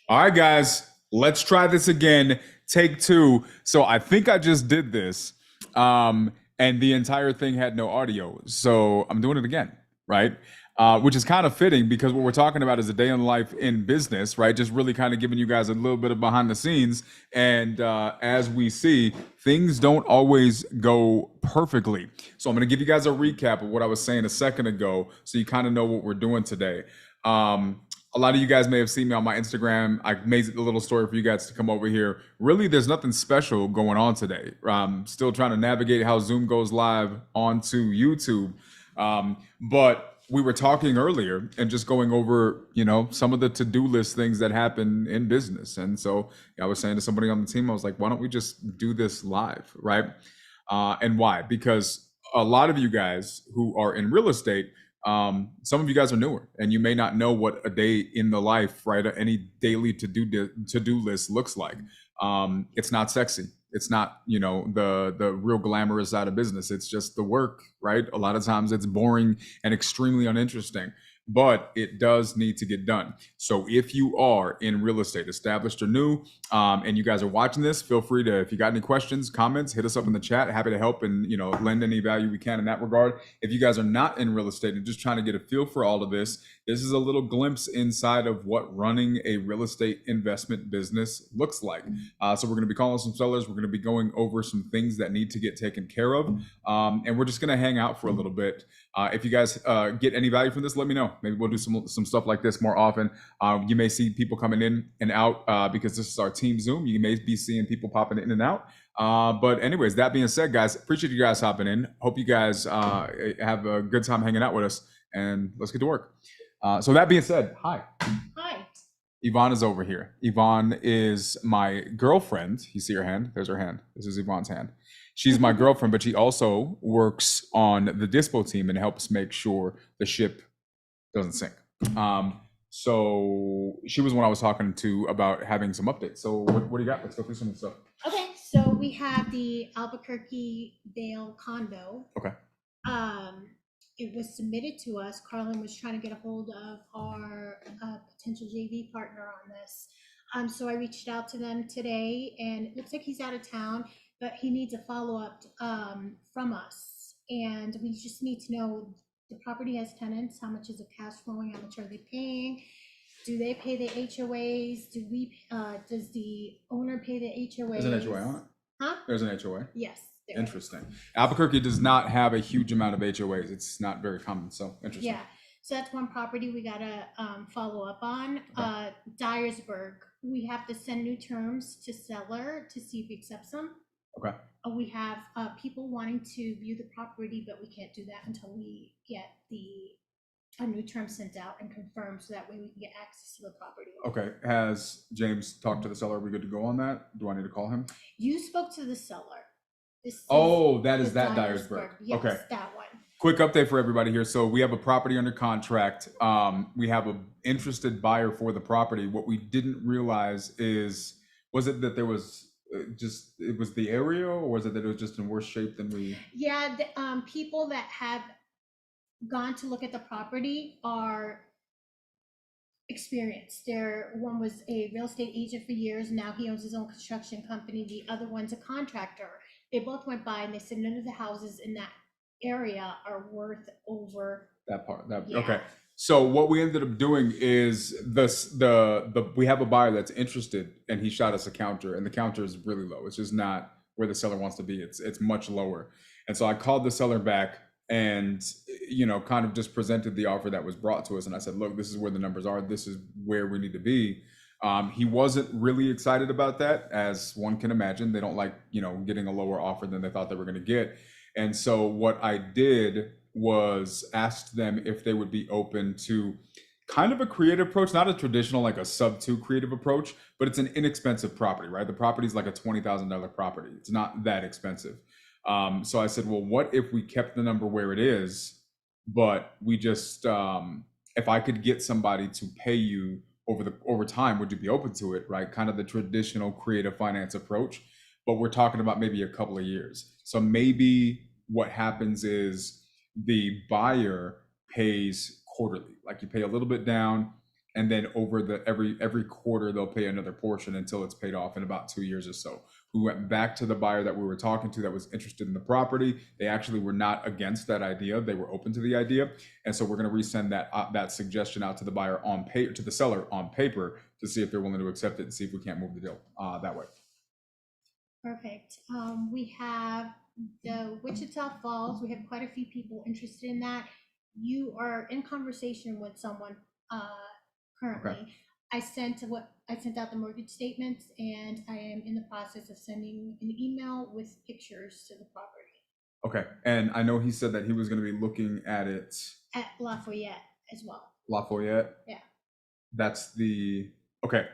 All right, guys, let's try this again. Take two. So I think I just did this, and the entire thing had no audio. So I'm doing it again, right? Which is kind of fitting because what we're talking about is a day in life in business, right? Just really kind of giving you guys a little bit of behind the scenes. And as we see, things don't always go perfectly. So I'm going to give you guys a recap of what I was saying a second ago so you kind of know what we're doing today. A lot of you guys may have seen me on my Instagram. I made a little story for you guys to come over here. Really, there's nothing special going on today. I'm still trying to navigate how Zoom goes live onto YouTube. But we were talking earlier and just going over, some of the to-do list things that happen in business. And so I was saying to somebody on the team, I was like, why don't we just do this live, right? And why? Because a lot of you guys who are in real estate, some of you guys are newer and you may not know what a day in the life, right? Any daily to-do list looks like. It's not sexy. It's not, the real glamorous side of business. It's just the work, right? A lot of times it's boring and extremely uninteresting, but it does need to get done. So if you are in real estate, established or new, and you guys are watching this, feel free to, if you got any questions, comments, hit us up in the chat. Happy to help and, lend any value we can in that regard. If you guys are not in real estate and just trying to get a feel for all of this, this is a little glimpse inside of what running a real estate investment business looks like. So we're going to be calling some sellers. We're going to be going over some things that need to get taken care of. And we're just going to hang out for a little bit. If you guys get any value from this, let me know. Maybe we'll do some stuff like this more often. You may see people coming in and out because this is our team Zoom. You may be seeing people popping in and out. But anyways, that being said, guys, appreciate you guys hopping in. Hope you guys have a good time hanging out with us. And let's get to work. So that being said, hi. Hi. Yvonne is over here. Yvonne is my girlfriend. You see her hand? There's her hand. This is Yvonne's hand. She's my girlfriend, but she also works on the Dispo team and helps make sure the ship doesn't sink. So she was one I was talking to about having some updates. So what do you got? Let's go through some stuff. Okay, so we have the Albuquerque Vale condo. Okay. It was submitted to us. Carlin was trying to get a hold of our potential JV partner on this. So I reached out to them today, and it looks like he's out of town, but he needs a follow-up from us. And we just need to know the property has tenants, how much is the cash flowing, how much are they paying? Do they pay the HOAs? Does the owner pay the HOAs? There's an HOA on it? Huh? There's an HOA? Yes. Interesting. Albuquerque does not have a huge amount of HOAs. It's not very common. So interesting. Yeah. So that's one property we gotta follow up on. Okay. Dyersburg, we have to send new terms to seller to see if he accepts them. Okay. We have people wanting to view the property, but we can't do that until we get a new term sent out and confirmed, so that way we can get access to the property. Okay. Has James talked to the seller? Are we good to go on that? Do I need to call him? You spoke to the seller. That is that Dyersburg. Yes, okay. That one. Quick update for everybody here. So we have a property under contract. We have an interested buyer for the property. What we didn't realize was it that there was it was the area, or was it that it was just in worse shape than we? Yeah, the people that have gone to look at the property are experienced. One was a real estate agent for years. Now he owns his own construction company. The other one's a contractor. They both went by and they said none of the houses in that area are worth over that part. Yeah. Okay. So what we ended up doing is we have a buyer that's interested, and he shot us a counter, and the counter is really low. It's just not where the seller wants to be. It's much lower. And so I called the seller back and kind of just presented the offer that was brought to us, and I said, look, this is where the numbers are. This is where we need to be. He wasn't really excited about that, as one can imagine. They don't like, getting a lower offer than they thought they were going to get. And so what I did was asked them if they would be open to kind of a creative approach, not a traditional, like a sub-2 creative approach, but it's an inexpensive property, right? The property is like a $20,000 property. It's not that expensive. So I said, well, what if we kept the number where it is, but we just, if I could get somebody to pay you over time, would you be open to it, right? Kind of the traditional creative finance approach, but we're talking about maybe a couple of years. So maybe what happens is the buyer pays quarterly, like you pay a little bit down, and then over the every quarter they'll pay another portion until it's paid off in about 2 years or so. We went back to the buyer that we were talking to that was interested in the property. They actually were not against that idea. They were open to the idea, and so we're going to resend that suggestion out to the buyer on paper, to the seller on paper, to see if they're willing to accept it and see if we can't move the deal that way. Perfect. We have the Wichita Falls. We have quite a few people interested in that. You are in conversation with someone currently. Okay. I sent out the mortgage statements, and I am in the process of sending an email with pictures to the property Okay, and I know he said that he was going to be looking at it. at Lafayette as well. Lafayette. Yeah. That's the okay.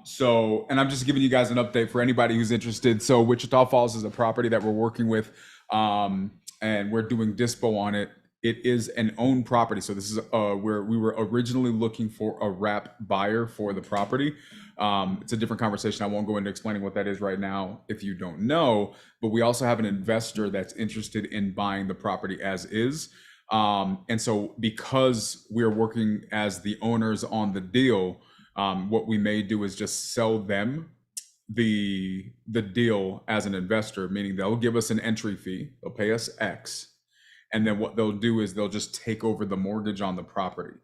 So, and I'm just giving you guys an update for anybody who's interested. So, Wichita Falls is a property that we're working with, and we're doing dispo on it. It is an owned property. So this is where we were originally looking for a wrap buyer for the property. It's a different conversation. I won't go into explaining what that is right now if you don't know, but we also have an investor that's interested in buying the property as is. And so because we're working as the owners on the deal, what we may do is just sell them the deal as an investor, meaning they'll give us an entry fee, they'll pay us X, and then what they'll do is they'll just take over the mortgage on the property.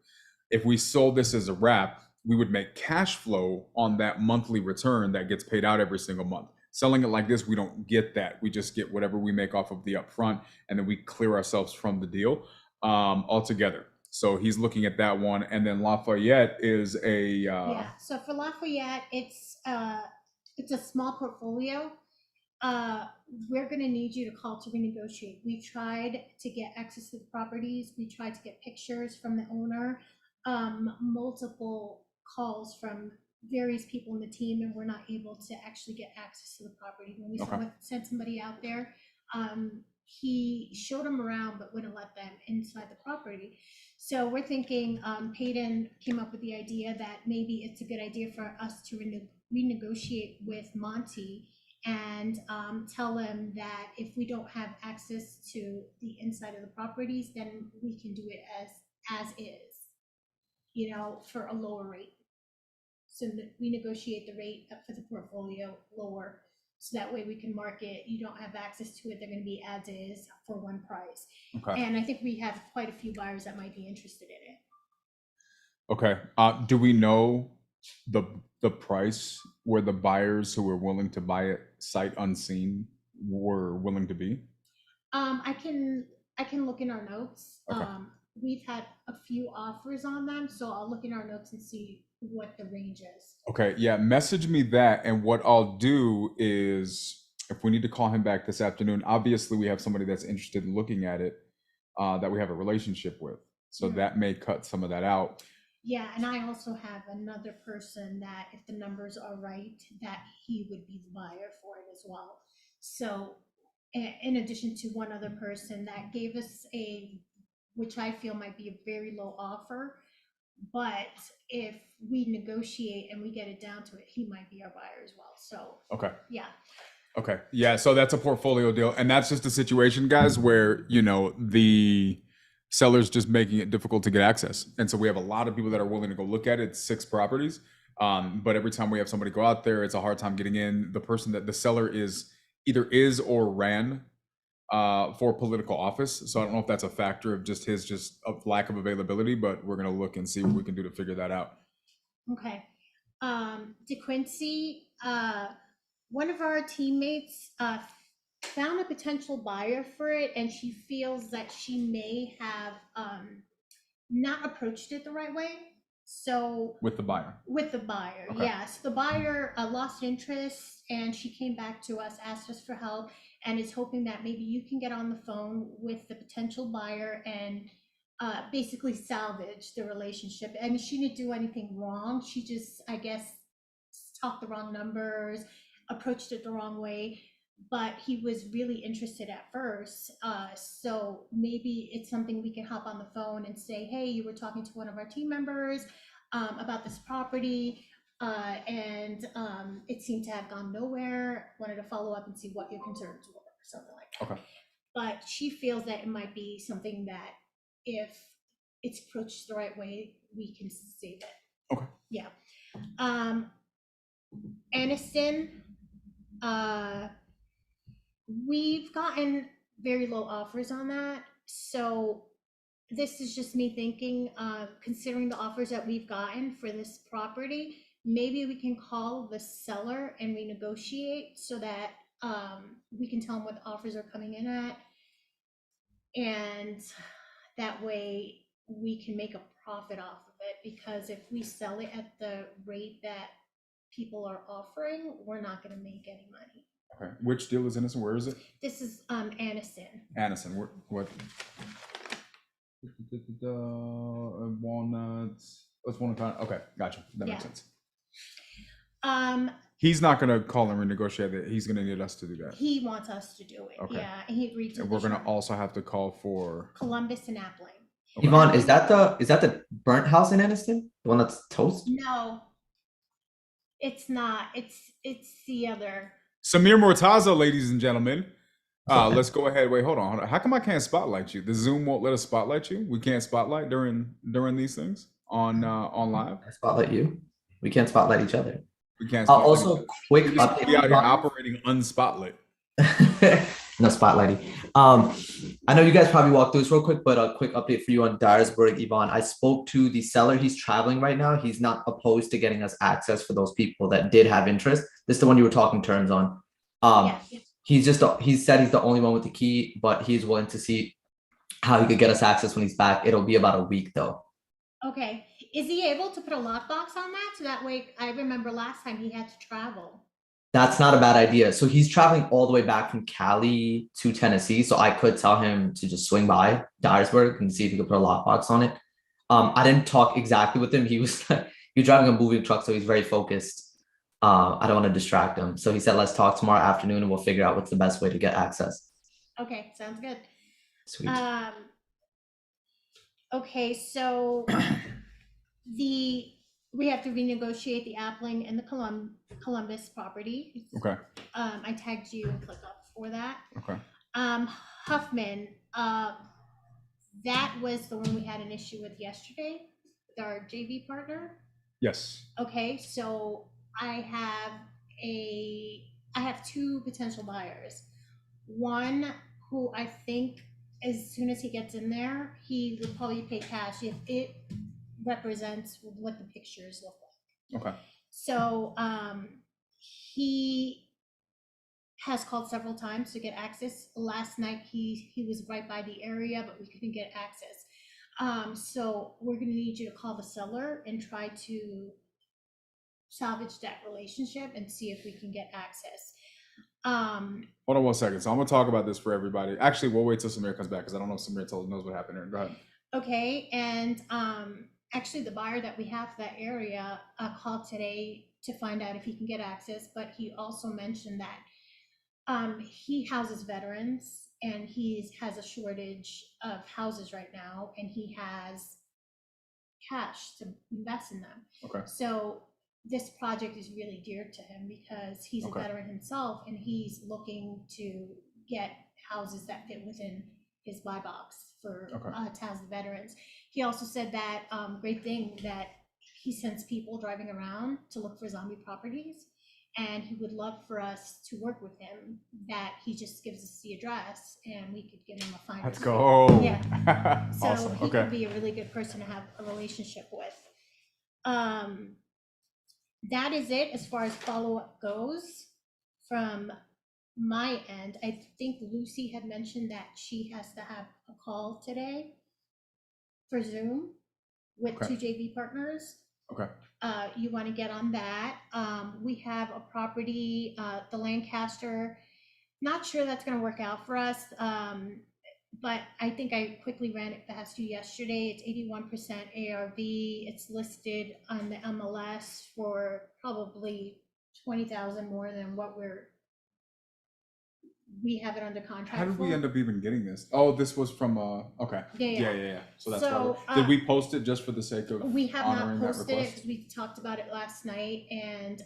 If we sold this as a wrap, we would make cash flow on that monthly return that gets paid out every single month. Selling it like this, we don't get that. We just get whatever we make off of the upfront, and then we clear ourselves from the deal altogether. So he's looking at that one, and then Lafayette is a Yeah. So for Lafayette, it's a small portfolio. We're going to need you to call to renegotiate. We tried to get access to the properties. We tried to get pictures from the owner, multiple calls from various people in the team, and we're not able to actually get access to the property. When we Okay. sent somebody out there, he showed them around but wouldn't let them inside the property. So we're thinking, Peyton came up with the idea that maybe it's a good idea for us to renegotiate with Monty and tell him that if we don't have access to the inside of the properties, then we can do it as is, you know, for a lower rate. So we negotiate the rate up for the portfolio lower, so that way we can market. You don't have access to it, they're going to be as is for one price. okay. And I think we have quite a few buyers that might be interested in it. Okay. Do we know the price where the buyers who were willing to buy it sight unseen were willing to be? I can look in our notes. Okay. We've had a few offers on them, so I'll look in our notes and see what the range is. Okay, yeah, message me that, and what I'll do is, if we need to call him back this afternoon, obviously we have somebody that's interested in looking at it, that we have a relationship with, so Mhm. that may cut some of that out. Yeah, and I also have another person that, if the numbers are right, that he would be the buyer for it as well. So, in addition to one other person that gave us which I feel might be a very low offer, but if we negotiate and we get it down to it, he might be our buyer as well. So, Okay. yeah. Okay. Yeah. So that's a portfolio deal. And that's just a situation, guys, where, the seller's just making it difficult to get access. And so we have a lot of people that are willing to go look at it. It's 6 properties. But every time we have somebody go out there, it's a hard time getting in. The person that the seller is or ran for political office. So I don't know if that's a factor of just his lack of availability, but we're going to look and see what we can do to figure that out. Okay. DeQuincy, one of our teammates found a potential buyer for it, and she feels that she may have not approached it the right way. So With the buyer. with the buyer, Okay. yes, the buyer lost interest, and she came back to us, asked us for help, and is hoping that maybe you can get on the phone with the potential buyer and basically salvage the relationship. I mean, she didn't do anything wrong. She just, I guess, talked the wrong numbers, approached it the wrong way. But he was really interested at first. So maybe it's something we can hop on the phone and say, hey, you were talking to one of our team members about this property, and it seemed to have gone nowhere. Wanted to follow up and see what your concerns were, or something like that. Okay. But she feels that it might be something that, if it's approached the right way, we can save it. Okay. Yeah. Aniston, we've gotten very low offers on that. So this is just me thinking, considering the offers that we've gotten for this property, maybe we can call the seller and renegotiate so that we can tell them what the offers are coming in at. And that way we can make a profit off of it, because if we sell it at the rate that people are offering, we're not going to make any money. Okay. Which deal is innocent? Where is it? This is Aniston. Aniston. What? Walnuts. Let's walnut. Okay, gotcha. That makes sense. He's not gonna call and renegotiate it. He's gonna need us to do that. He wants us to do it. Okay. Yeah, and he agreed to. And we're gonna also have to call for Columbus and Appling. Okay. Yvonne, is that the burnt house in Aniston? The one that's toast? No, it's not. It's the other. Samir Mortaza, ladies and gentlemen. Let's go ahead. Wait, hold on. How come I can't spotlight you? The Zoom won't let us spotlight you. We can't spotlight during these things on live. I spotlight you. We can't spotlight each other. We can't. Also, quick we update. be out here operating unspotlit. No spotlighting. I know you guys probably walked through this real quick, but a quick update for you on Dyersburg, Yvonne. I spoke to the seller. He's traveling right now. He's not opposed to getting us access for those people that did have interest. This is the one you were talking terms on. Yeah. He said he's the only one with the key, but he's willing to see how he could get us access when he's back. It'll be about a week though. Okay. Is he able to put a lockbox on that? So that way, I remember last time he had to travel. That's not a bad idea. So he's traveling all the way back from Cali to Tennessee. So I could tell him to just swing by Dyersburg and see if he could put a lockbox on it. I didn't talk exactly with him. He was driving a moving truck, so he's very focused. I don't want to distract him. So he said, let's talk tomorrow afternoon and we'll figure out what's the best way to get access. Okay, sounds good. Sweet. Okay, so we have to renegotiate the Appling and the Columbus property. Okay. I tagged you and click up for that. Okay. Huffman, that was the one we had an issue with yesterday with our JV partner. Yes. Okay, so I have two potential buyers. One who I think as soon as he gets in there, he will probably pay cash if it represents what the pictures look like. Okay. So he has called several times to get access. Last night he was right by the area, but we couldn't get access. So we're gonna need you to call the seller and try to salvage that relationship and see if we can get access. Hold on 1 second. So I'm gonna talk about this for everybody. Actually, we'll wait till Samir comes back because I don't know if Samir knows what happened here. Go ahead. Okay, and actually the buyer that we have for that area called today to find out if he can get access, but he also mentioned that he houses veterans and he has a shortage of houses right now, and he has cash to invest in them. Okay. So this project is really dear to him because he's a Okay. veteran himself, and he's looking to get houses that fit within his buy box for Okay. to house the veterans. He also said that great thing that he sends people driving around to look for zombie properties, and he would love for us to work with him, that he just gives us the address and we could give him a final. Let's go. Yeah. So Awesome. he Okay. could be a really good person to have a relationship with. That is it as far as follow-up goes from my end. I think Lucy had mentioned that she has to have a call today for Zoom with Okay. two JV partners. Okay. You want to get on that. We have a property, the Lancaster. Not sure that's going to work out for us, but I think I quickly ran it past you yesterday. It's 81% ARV. It's listed on the MLS for probably 20,000 more than what we have it under contract. How did we for. end up even getting this? Oh, this was from okay. Yeah. Yeah. So that's So, probably. Did we post it just for the sake of We have not honoring that posted it request? because we talked about it last night, and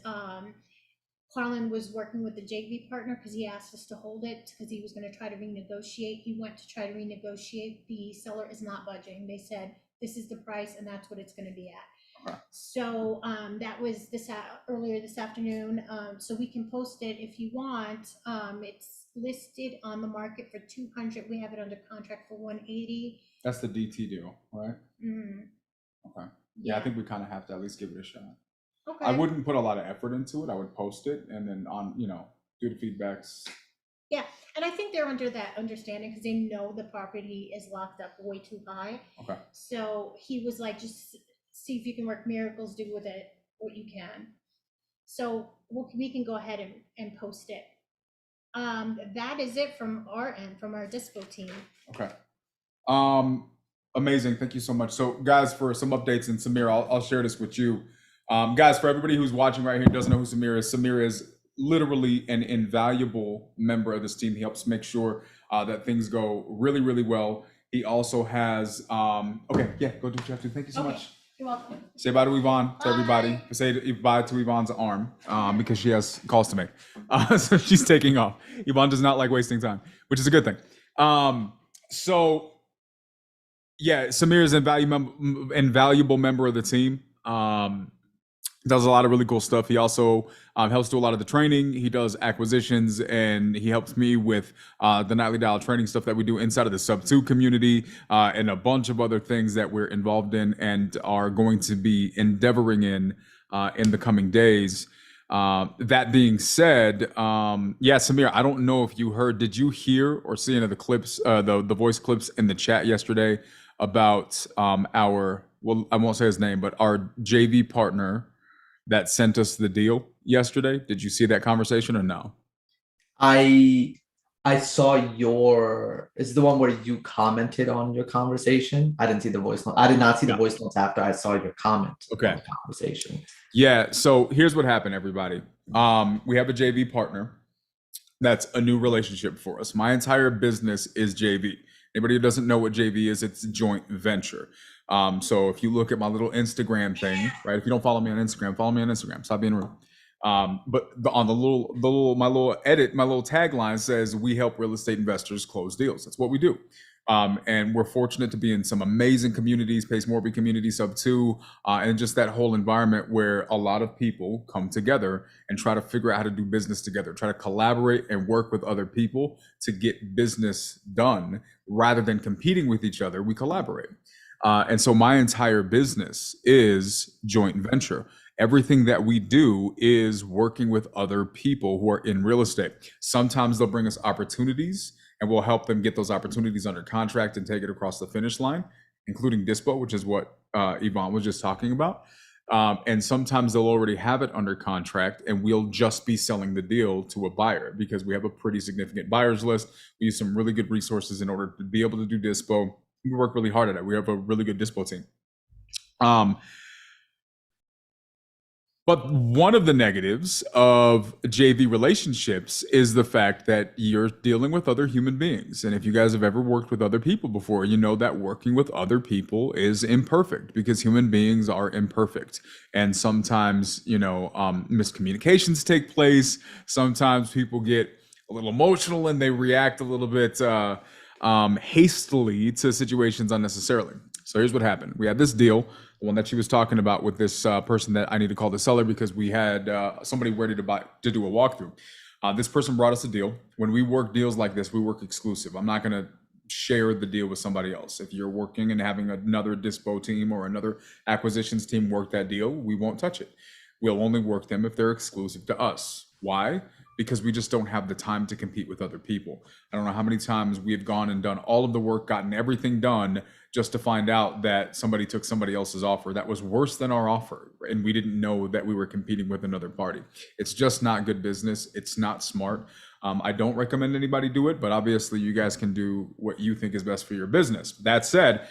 Carlin was working with the JV partner because he asked us to hold it because he was going to try to renegotiate. He went to try to renegotiate. The seller is not budging. They said, this is the price and that's what it's going to be at. Okay. So that was earlier this afternoon. So we can post it if you want. It's listed on the market for 200. We have it under contract for 180. That's the DT deal, right? Mm, Okay. Yeah, I think we kind of have to at least give it a shot. okay. I wouldn't put a lot of effort into it. I would post it and then do the feedbacks. Yeah, and I think they're under that understanding because they know the property is locked up way too high. Okay. So he was like, just see if you can work miracles, do with it what you can. So we can go ahead and post it. That is it from our end, from our dispo team. Okay. Amazing. Thank you so much. So guys, for some updates, and Samir, I'll share this with you. Guys, for everybody who's watching right here and doesn't know who Samir is literally an invaluable member of this team. He helps make sure that things go really, really well. He also has, okay, yeah, go do what you have to. Thank you so much. You're welcome. Say bye to Yvonne, to everybody. Bye. Say bye to Yvonne's arm because she has calls to make. So she's taking off. Yvonne does not like wasting time, which is a good thing. So yeah, Samir is an invaluable member of the team. Does a lot of really cool stuff. He also helps do a lot of the training. He does acquisitions, and he helps me with the Nightly Dial training stuff that we do inside of the Sub 2 community and a bunch of other things that we're involved in and are going to be endeavoring in the coming days. That being said, yeah, Samir, I don't know if you heard, did you hear or see any of the clips, the voice clips in the chat yesterday about our, well, I won't say his name, but our JV partner that sent us the deal yesterday? Did you see that conversation or no? I saw is the one where you commented on your conversation. I didn't see the voice note. I did not see the voice notes after I saw your comment on the conversation. Yeah, so here's what happened, everybody. We have a JV partner that's a new relationship for us. My entire business is JV. Anybody who doesn't know what JV is, it's a joint venture. So if you look at my little Instagram thing, right? If you don't follow me on Instagram, follow me on Instagram. Stop being rude. But on my little tagline says, we help real estate investors close deals. That's what we do. And we're fortunate to be in some amazing communities, Pace Morby community, Sub 2, and just that whole environment where a lot of people come together and try to figure out how to do business together, try to collaborate and work with other people to get business done. Rather than competing with each other, we collaborate. And so my entire business is joint venture. Everything that we do is working with other people who are in real estate. Sometimes they'll bring us opportunities and we'll help them get those opportunities under contract and take it across the finish line, including Dispo, which is what Yvonne was just talking about. And sometimes they'll already have it under contract and we'll just be selling the deal to a buyer because we have a pretty significant buyers list. We use some really good resources in order to be able to do Dispo. We work really hard at it. We have a really good Dispo team. But one of the negatives of JV relationships is the fact that you're dealing with other human beings. And if you guys have ever worked with other people before, you know that working with other people is imperfect because human beings are imperfect. And sometimes, miscommunications take place. Sometimes people get a little emotional and they react a little bit hastily to situations unnecessarily. So here's what happened. We had this deal, the one that she was talking about with this person that I need to call the seller because we had somebody ready to do a walkthrough. This person brought us a deal. When we work deals like this, we work exclusive. I'm not going to share the deal with somebody else. If you're working and having another Dispo team or another acquisitions team work that deal, we won't touch it. We'll only work them if they're exclusive to us. Why? Because we just don't have the time to compete with other people. I don't know how many times we have gone and done all of the work, gotten everything done, just to find out that somebody took somebody else's offer that was worse than our offer. And we didn't know that we were competing with another party. It's just not good business. It's not smart. I don't recommend anybody do it, but obviously you guys can do what you think is best for your business. That said,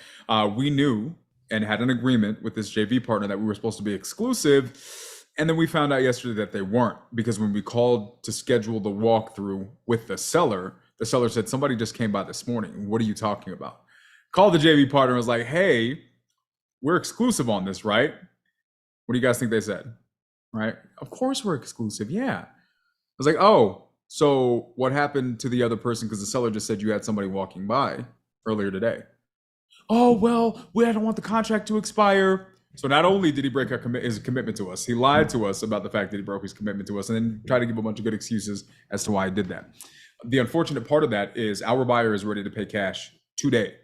we knew and had an agreement with this JV partner that we were supposed to be exclusive. And then we found out yesterday that they weren't, because when we called to schedule the walkthrough with the seller said, somebody just came by this morning. What are you talking about? Called the JV partner and was like, hey, we're exclusive on this, right? What do you guys think they said? Right? Of course we're exclusive. Yeah. was like, oh, so what happened to the other person? Because the seller just said you had somebody walking by earlier today. Oh, well, we don't want the contract to expire. So not only did he break his commitment to us, he lied to us about the fact that he broke his commitment to us, and then tried to give a bunch of good excuses as to why he did that. The unfortunate part of that is our buyer is ready to pay cash today.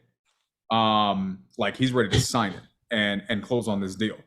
Like he's ready to sign it and close on this deal.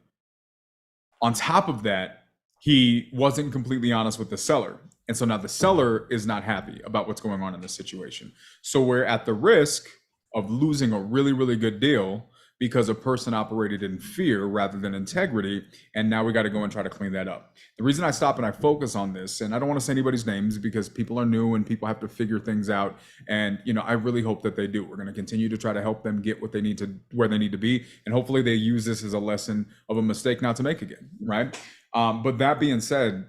On top of that, he wasn't completely honest with the seller. And so now the seller is not happy about what's going on in this situation. So we're at the risk of losing a really, really good deal because a person operated in fear rather than integrity. And now we got to go and try to clean that up. The reason I stop and I focus on this, and I don't want to say anybody's names because people are new and people have to figure things out. And, you know, I really hope that they do. We're going to continue to try to help them get what they need to, where they need to be. And hopefully they use this as a lesson of a mistake not to make again, right? But that being said,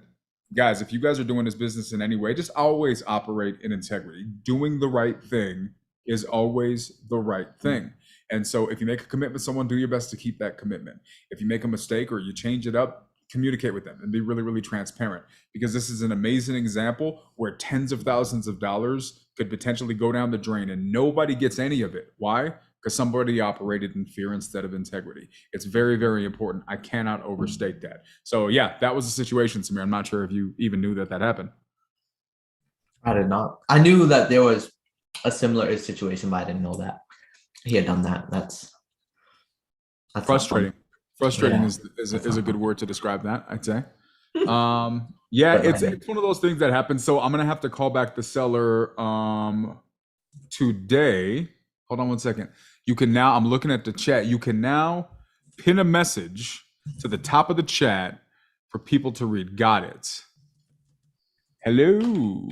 guys, if you guys are doing this business in any way, just always operate in integrity. Doing the right thing is always the right thing. And so if you make a commitment to someone, do your best to keep that commitment. If you make a mistake or you change it up, communicate with them and be really, really transparent, because this is an amazing example where tens of thousands of dollars could potentially go down the drain and nobody gets any of it. Why? Because somebody operated in fear instead of integrity. It's very, very important. I cannot overstate that. So yeah, that was the situation, Samir. I'm not sure if you even knew that happened. I did not. I knew that there was a similar situation, but I didn't know that he had done that. That's frustrating. Frustrating Yeah. is a good word to describe that, I'd say. Yeah, it's one of those things that happens. So I'm gonna have to call back the seller today. Hold on one second. You can now, I'm looking at the chat. You can now pin a message to the top of the chat for people to read. Got it. Hello.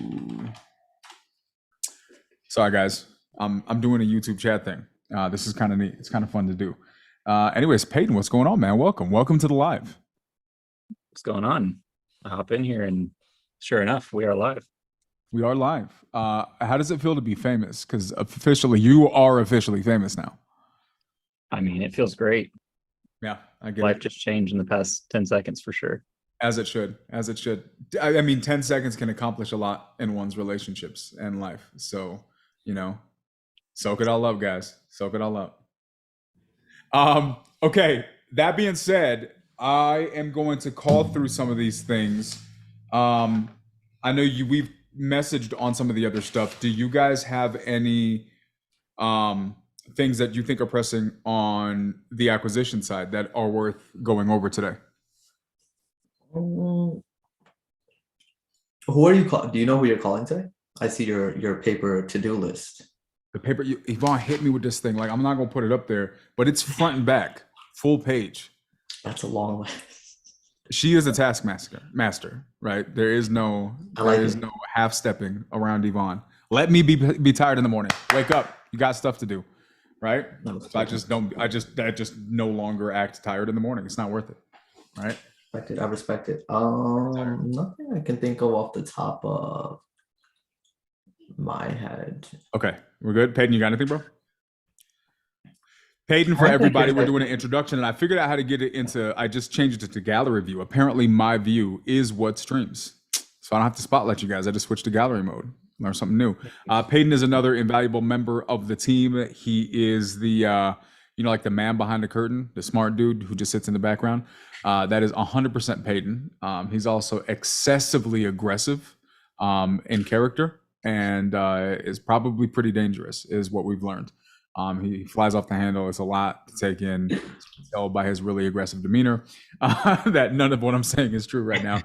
Sorry, guys. I'm doing a YouTube chat thing. This is kind of neat. It's kind of fun to do. Anyways, Peyton, what's going on, man? Welcome to the live. What's going on? I hop in here and sure enough, we are live. We are live. How does it feel to be famous? Because officially, you are officially famous now. I mean, it feels great. Yeah, I get Life it. just changed in the past 10 seconds for sure. As it should. As it should. I mean, 10 seconds can accomplish a lot in one's relationships and life. So, you know, soak it all up, guys. Soak it all up. Okay. That being said, I am going to call through some of these things. I know we've messaged on some of the other stuff. Do you guys have any things that you think are pressing on the acquisition side that are worth going over today? Who are you calling? Do you know who you're calling today? I see your paper to-do list. The paper, Yvonne hit me with this thing. Like, I'm not gonna put it up there, but it's front and back, full page. That's a long list. She is a taskmaster, right? There is no half stepping around Yvonne. Let me be tired in the morning. Wake up. You got stuff to do, right? So I just no longer act tired in the morning. It's not worth it, right? I respect it. Nothing I can think of off the top of my head. Okay, we're good. Peyton, you got anything, bro? Peyton, for I think everybody, it's we're like- doing an introduction, and I figured out how to get it into. I just changed it to gallery view. Apparently, my view is what streams, so I don't have to spotlight you guys. I just switched to gallery mode. Learn something new. Peyton is another invaluable member of the team. He is the like the man behind the curtain, the smart dude who just sits in the background. That is 100% Peyton. He's also excessively aggressive in character, and is probably pretty dangerous, is what we've learned. He flies off the handle. It's a lot to take in. You can tell by his really aggressive demeanor that none of what I'm saying is true right now.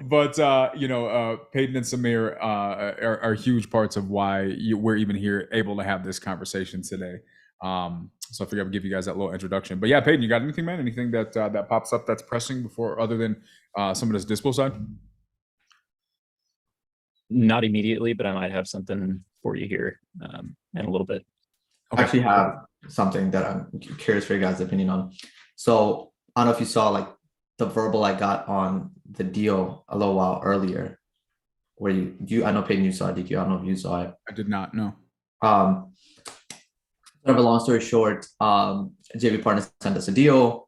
But Peyton and Samir are huge parts of why we're even here, able to have this conversation today. So I figured I would give you guys that little introduction. But yeah, Peyton, you got anything, man? Anything that that pops up that's pressing before, other than some of this dispo side? Not immediately, but I might have something for you here in a little bit. I actually have something that I'm curious for your guys' opinion on. So I don't know if you saw like the verbal I got on the deal a little while earlier, where I know Peyton, you saw it. I don't know if you saw it. I did not know. Sort of a long story short, JV Partners sent us a deal.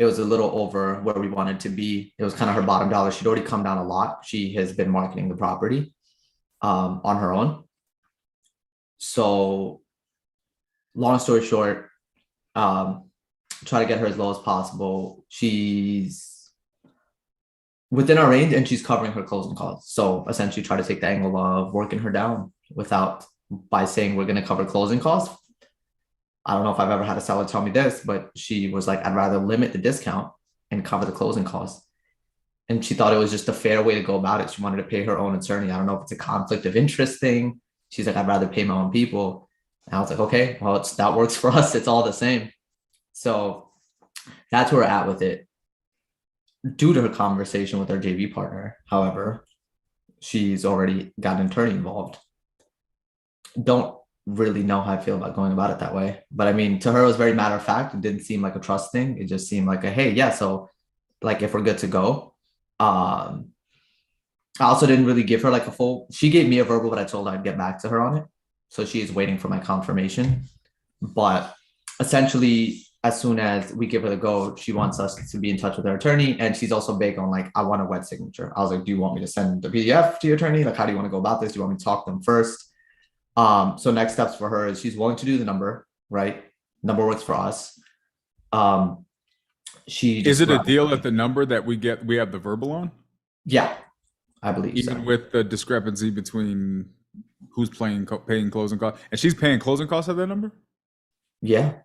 It was a little over where we wanted to be. It was kind of her bottom dollar. She'd already come down a lot. She has been marketing the property on her own. So long story short, try to get her as low as possible. She's within our range and she's covering her closing costs. So essentially try to take the angle of working her down by saying we're going to cover closing costs. I don't know if I've ever had a seller tell me this, but she was like, I'd rather limit the discount and cover the closing costs. And she thought it was just a fair way to go about it. She wanted to pay her own attorney. I don't know if it's a conflict of interest thing. She's like, I'd rather pay my own people. And I was like, okay, well, that works for us. It's all the same. So that's where we're at with it. Due to her conversation with her JV partner, however, she's already got an attorney involved. Don't really know how I feel about going about it that way. But I mean, to her, it was very matter of fact. It didn't seem like a trust thing. It just seemed like a, hey, yeah, so like if we're good to go. I also didn't really give her like a full, she gave me a verbal, but I told her I'd get back to her on it. So she is waiting for my confirmation. But essentially, as soon as we give her the go, she wants us to be in touch with her attorney. And she's also big on like, I want a wet signature. I was like, do you want me to send the PDF to your attorney? Like, how do you want to go about this? Do you want me to talk to them first? So next steps for her is she's willing to do the number, right? Number works for us. Is it a deal at the number that we have the verbal on? Yeah, I believe even so. with the discrepancy between who's paying closing costs, and she's paying closing costs at that number. Yeah.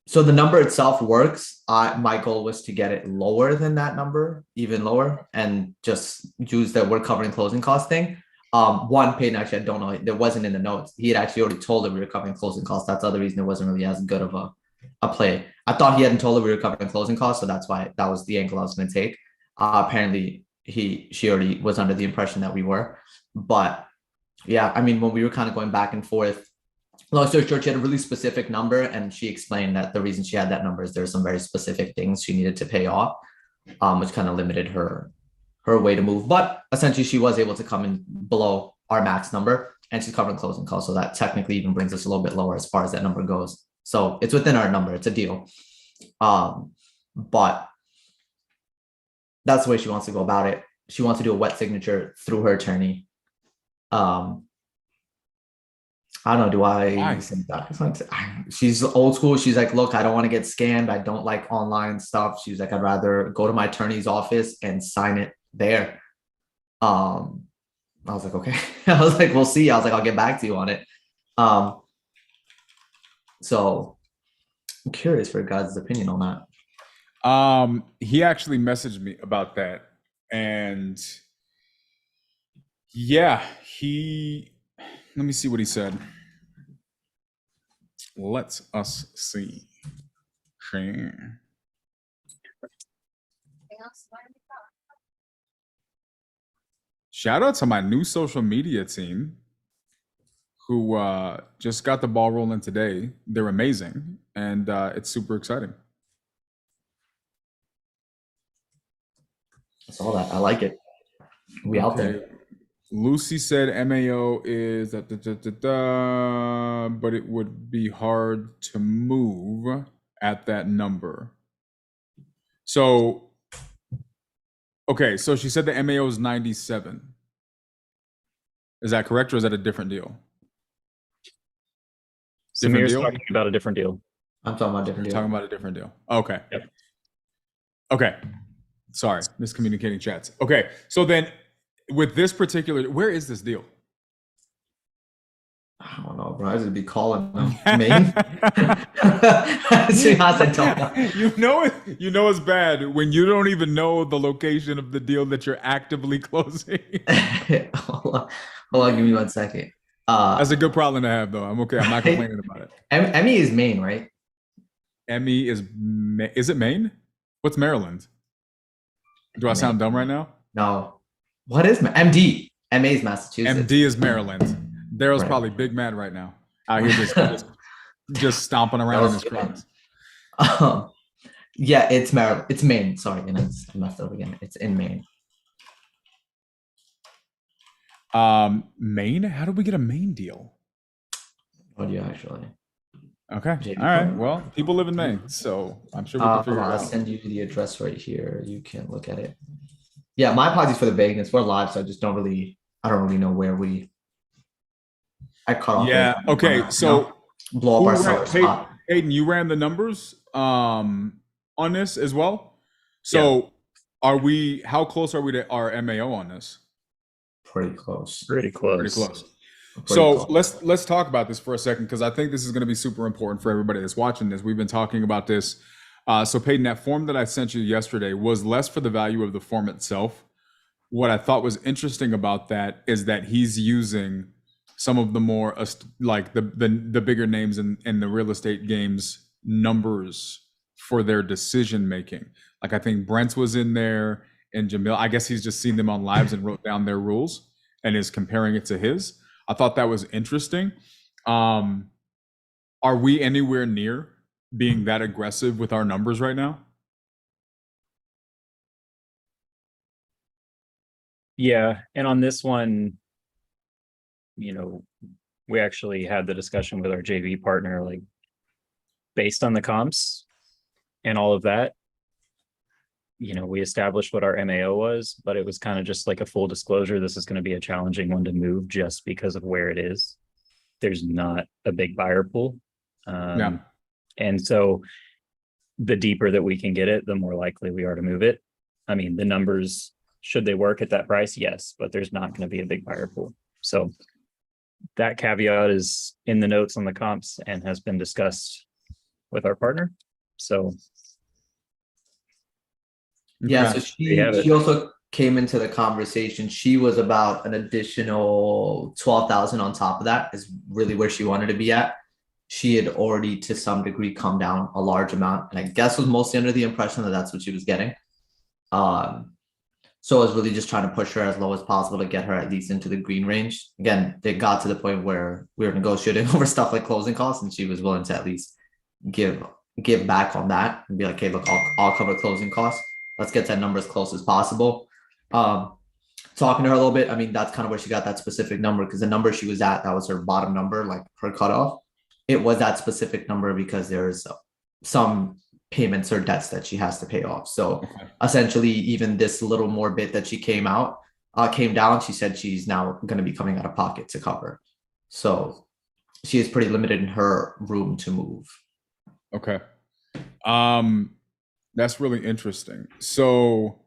So the number itself works. My goal was to get it lower than that number, even lower, and just use that we're covering closing cost thing. One, Peyton, actually, I don't know. There wasn't in the notes. He had actually already told her we were covering closing costs. That's the other reason it wasn't really as good of a play. I thought he hadn't told her we were covering closing costs, so that's why that was the angle I was going to take. Apparently, she already was under the impression that we were. But yeah, I mean, when we were kind of going back and forth, long story short, she had a really specific number, and she explained that the reason she had that number is there were some very specific things she needed to pay off, which kind of limited her way to move. But essentially, she was able to come in below our max number, and she's covering closing costs. So that technically even brings us a little bit lower as far as that number goes. So it's within our number. It's a deal. But that's the way she wants to go about it. She wants to do a wet signature through her attorney. I don't know. Do I send that? She's old school. She's like, look, I don't want to get scammed. I don't like online stuff. She's like, I'd rather go to my attorney's office and sign it there. I was like, okay. I was like, we'll see. I was like, I'll get back to you on it. So I'm curious for God's opinion on that. He actually messaged me about that, and yeah, let me see what he said. Let us see. Share. Shout out to my new social media team who just got the ball rolling today. They're amazing, and it's super exciting. I saw that. I like it. We out there. Lucy said MAO is but it would be hard to move at that number. So, okay, so she said the MAO is 97. Is that correct, or is that a different deal? Samir's talking about a different deal. I'm talking about a different deal. Talking about a different deal. Okay. Yep. Okay. Sorry, miscommunicating chats. Okay, so then with this particular, where is this deal? I don't know, bro. I just be calling them. Maine? I don't know. You know it's bad when you don't even know the location of the deal that you're actively closing. Hold on, give me 1 second. That's a good problem to have, though. I'm okay. I'm not complaining about it. Emmy is Maine, right? Emmy is it Maine? What's Maryland? Do I sound dumb right now? No. What is MD? MA is Massachusetts. MD is Maryland. Daryl's probably big mad right now. Out here just stomping around in his crocs. Yeah, it's Maryland. It's Maine. Sorry, and I messed up again. It's in Maine. Maine? How did we get a Maine deal? What do you actually? Okay. JV All right. partner. Well, people live in Maine, so I'm sure we can Hold figure on, it I'll out. send you the address right here. You can look at it. Yeah, my apologies for the vagueness. We're live, so I don't really know where I cut off there. Yeah. Okay. So Blow up our seller Hayden, spot. Hayden, you ran the numbers on this as well. Yeah. So how close are we to our MAO on this? Pretty close. Pretty close. Pretty close. Pretty So close. let's talk about this for a second, because I think this is going to be super important for everybody that's watching this. We've been talking about this. So Peyton, that form that I sent you yesterday was less for the value of the form itself. What I thought was interesting about that is that he's using some of the more like the bigger names in the real estate games numbers for their decision making. Like I think Brent's was in there and Jamil. I guess he's just seen them on lives and wrote down their rules and is comparing it to his. I thought that was interesting. Are we anywhere near being that aggressive with our numbers right now? Yeah. And on this one, you know, we actually had the discussion with our JV partner, like based on the comps and all of that. You know, we established what our MAO was, but it was kind of just like a full disclosure. This is going to be a challenging one to move just because of where it is. There's not a big buyer pool. Yeah. And so the deeper that we can get it, the more likely we are to move it. I mean, the numbers, should they work at that price? Yes, but there's not going to be a big buyer pool. So that caveat is in the notes on the comps and has been discussed with our partner. So Yeah, Okay. so you have it. she also came into the conversation. She was about an additional 12,000 on top of that is really where she wanted to be at. She had already to some degree come down a large amount, and I guess was mostly under the impression that that's what she was getting. So I was really just trying to push her as low as possible to get her at least into the green range. Again, they got to the point where we were negotiating over stuff like closing costs, and she was willing to at least give back on that and be like, "Hey, look, I'll cover closing costs. Let's get that number as close as possible." Talking to her a little bit, I mean, that's kind of where she got that specific number, because the number she was at, that was her bottom number, like her cutoff. It was that specific number because there's some payments or debts that she has to pay off. So Okay. essentially, even this little more bit that she came down, she said she's now going to be coming out of pocket to cover. So she is pretty limited in her room to move. Okay. That's really interesting. So,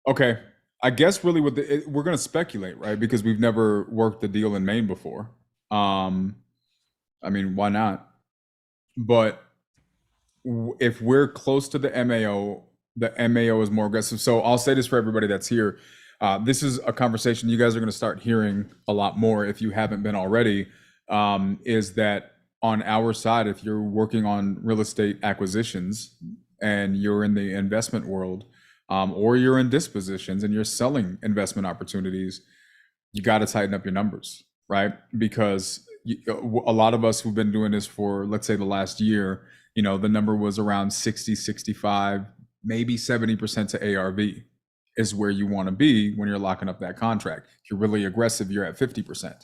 okay, I guess really we're going to speculate, right? Because we've never worked the deal in Maine before. I mean, why not? But if we're close to the MAO is more aggressive. So I'll say this for everybody that's here. This is a conversation you guys are going to start hearing a lot more if you haven't been already, is that on our side, if you're working on real estate acquisitions and you're in the investment world, or you're in dispositions and you're selling investment opportunities, you got to tighten up your numbers, right? Because a lot of us who've been doing this for, let's say, the last year, you know, the number was around 60, 65, maybe 70% to ARV is where you want to be when you're locking up that contract. If you're really aggressive, you're at 50%.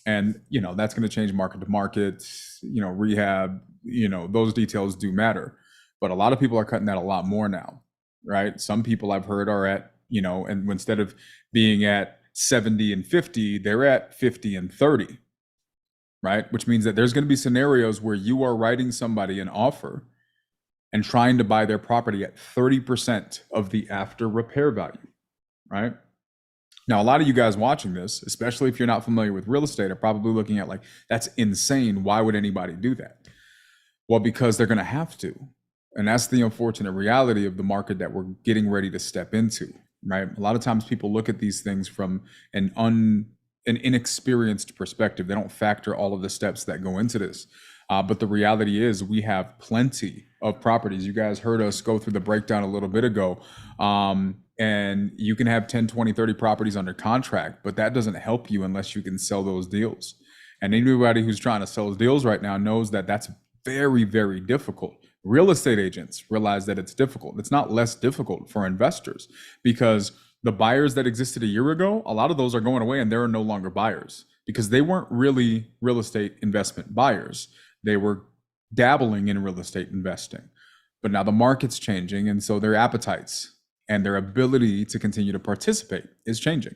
And, you know, that's going to change market to market, you know, rehab, you know, those details do matter. But a lot of people are cutting that a lot more now, right? Some people I've heard are at, you know, and instead of being at 70 and 50, they're at 50 and 30, right? Which means that there's going to be scenarios where you are writing somebody an offer and trying to buy their property at 30% of the after repair value, right? Now, a lot of you guys watching this, especially if you're not familiar with real estate, are probably looking at like, that's insane. Why would anybody do that? Well, because they're going to have to. And that's the unfortunate reality of the market that we're getting ready to step into, right? A lot of times people look at these things from an inexperienced perspective. They don't factor all of the steps that go into this. But the reality is we have plenty of properties. You guys heard us go through the breakdown a little bit ago. And you can have 10, 20, 30 properties under contract, but that doesn't help you unless you can sell those deals. And anybody who's trying to sell those deals right now knows that that's very, very difficult. Real estate agents realize that it's difficult. It's not less difficult for investors because the buyers that existed a year ago, a lot of those are going away and there are no longer buyers. because they weren't really real estate investment buyers. They were dabbling in real estate investing. But now the market's changing, and so their appetites and their ability to continue to participate is changing.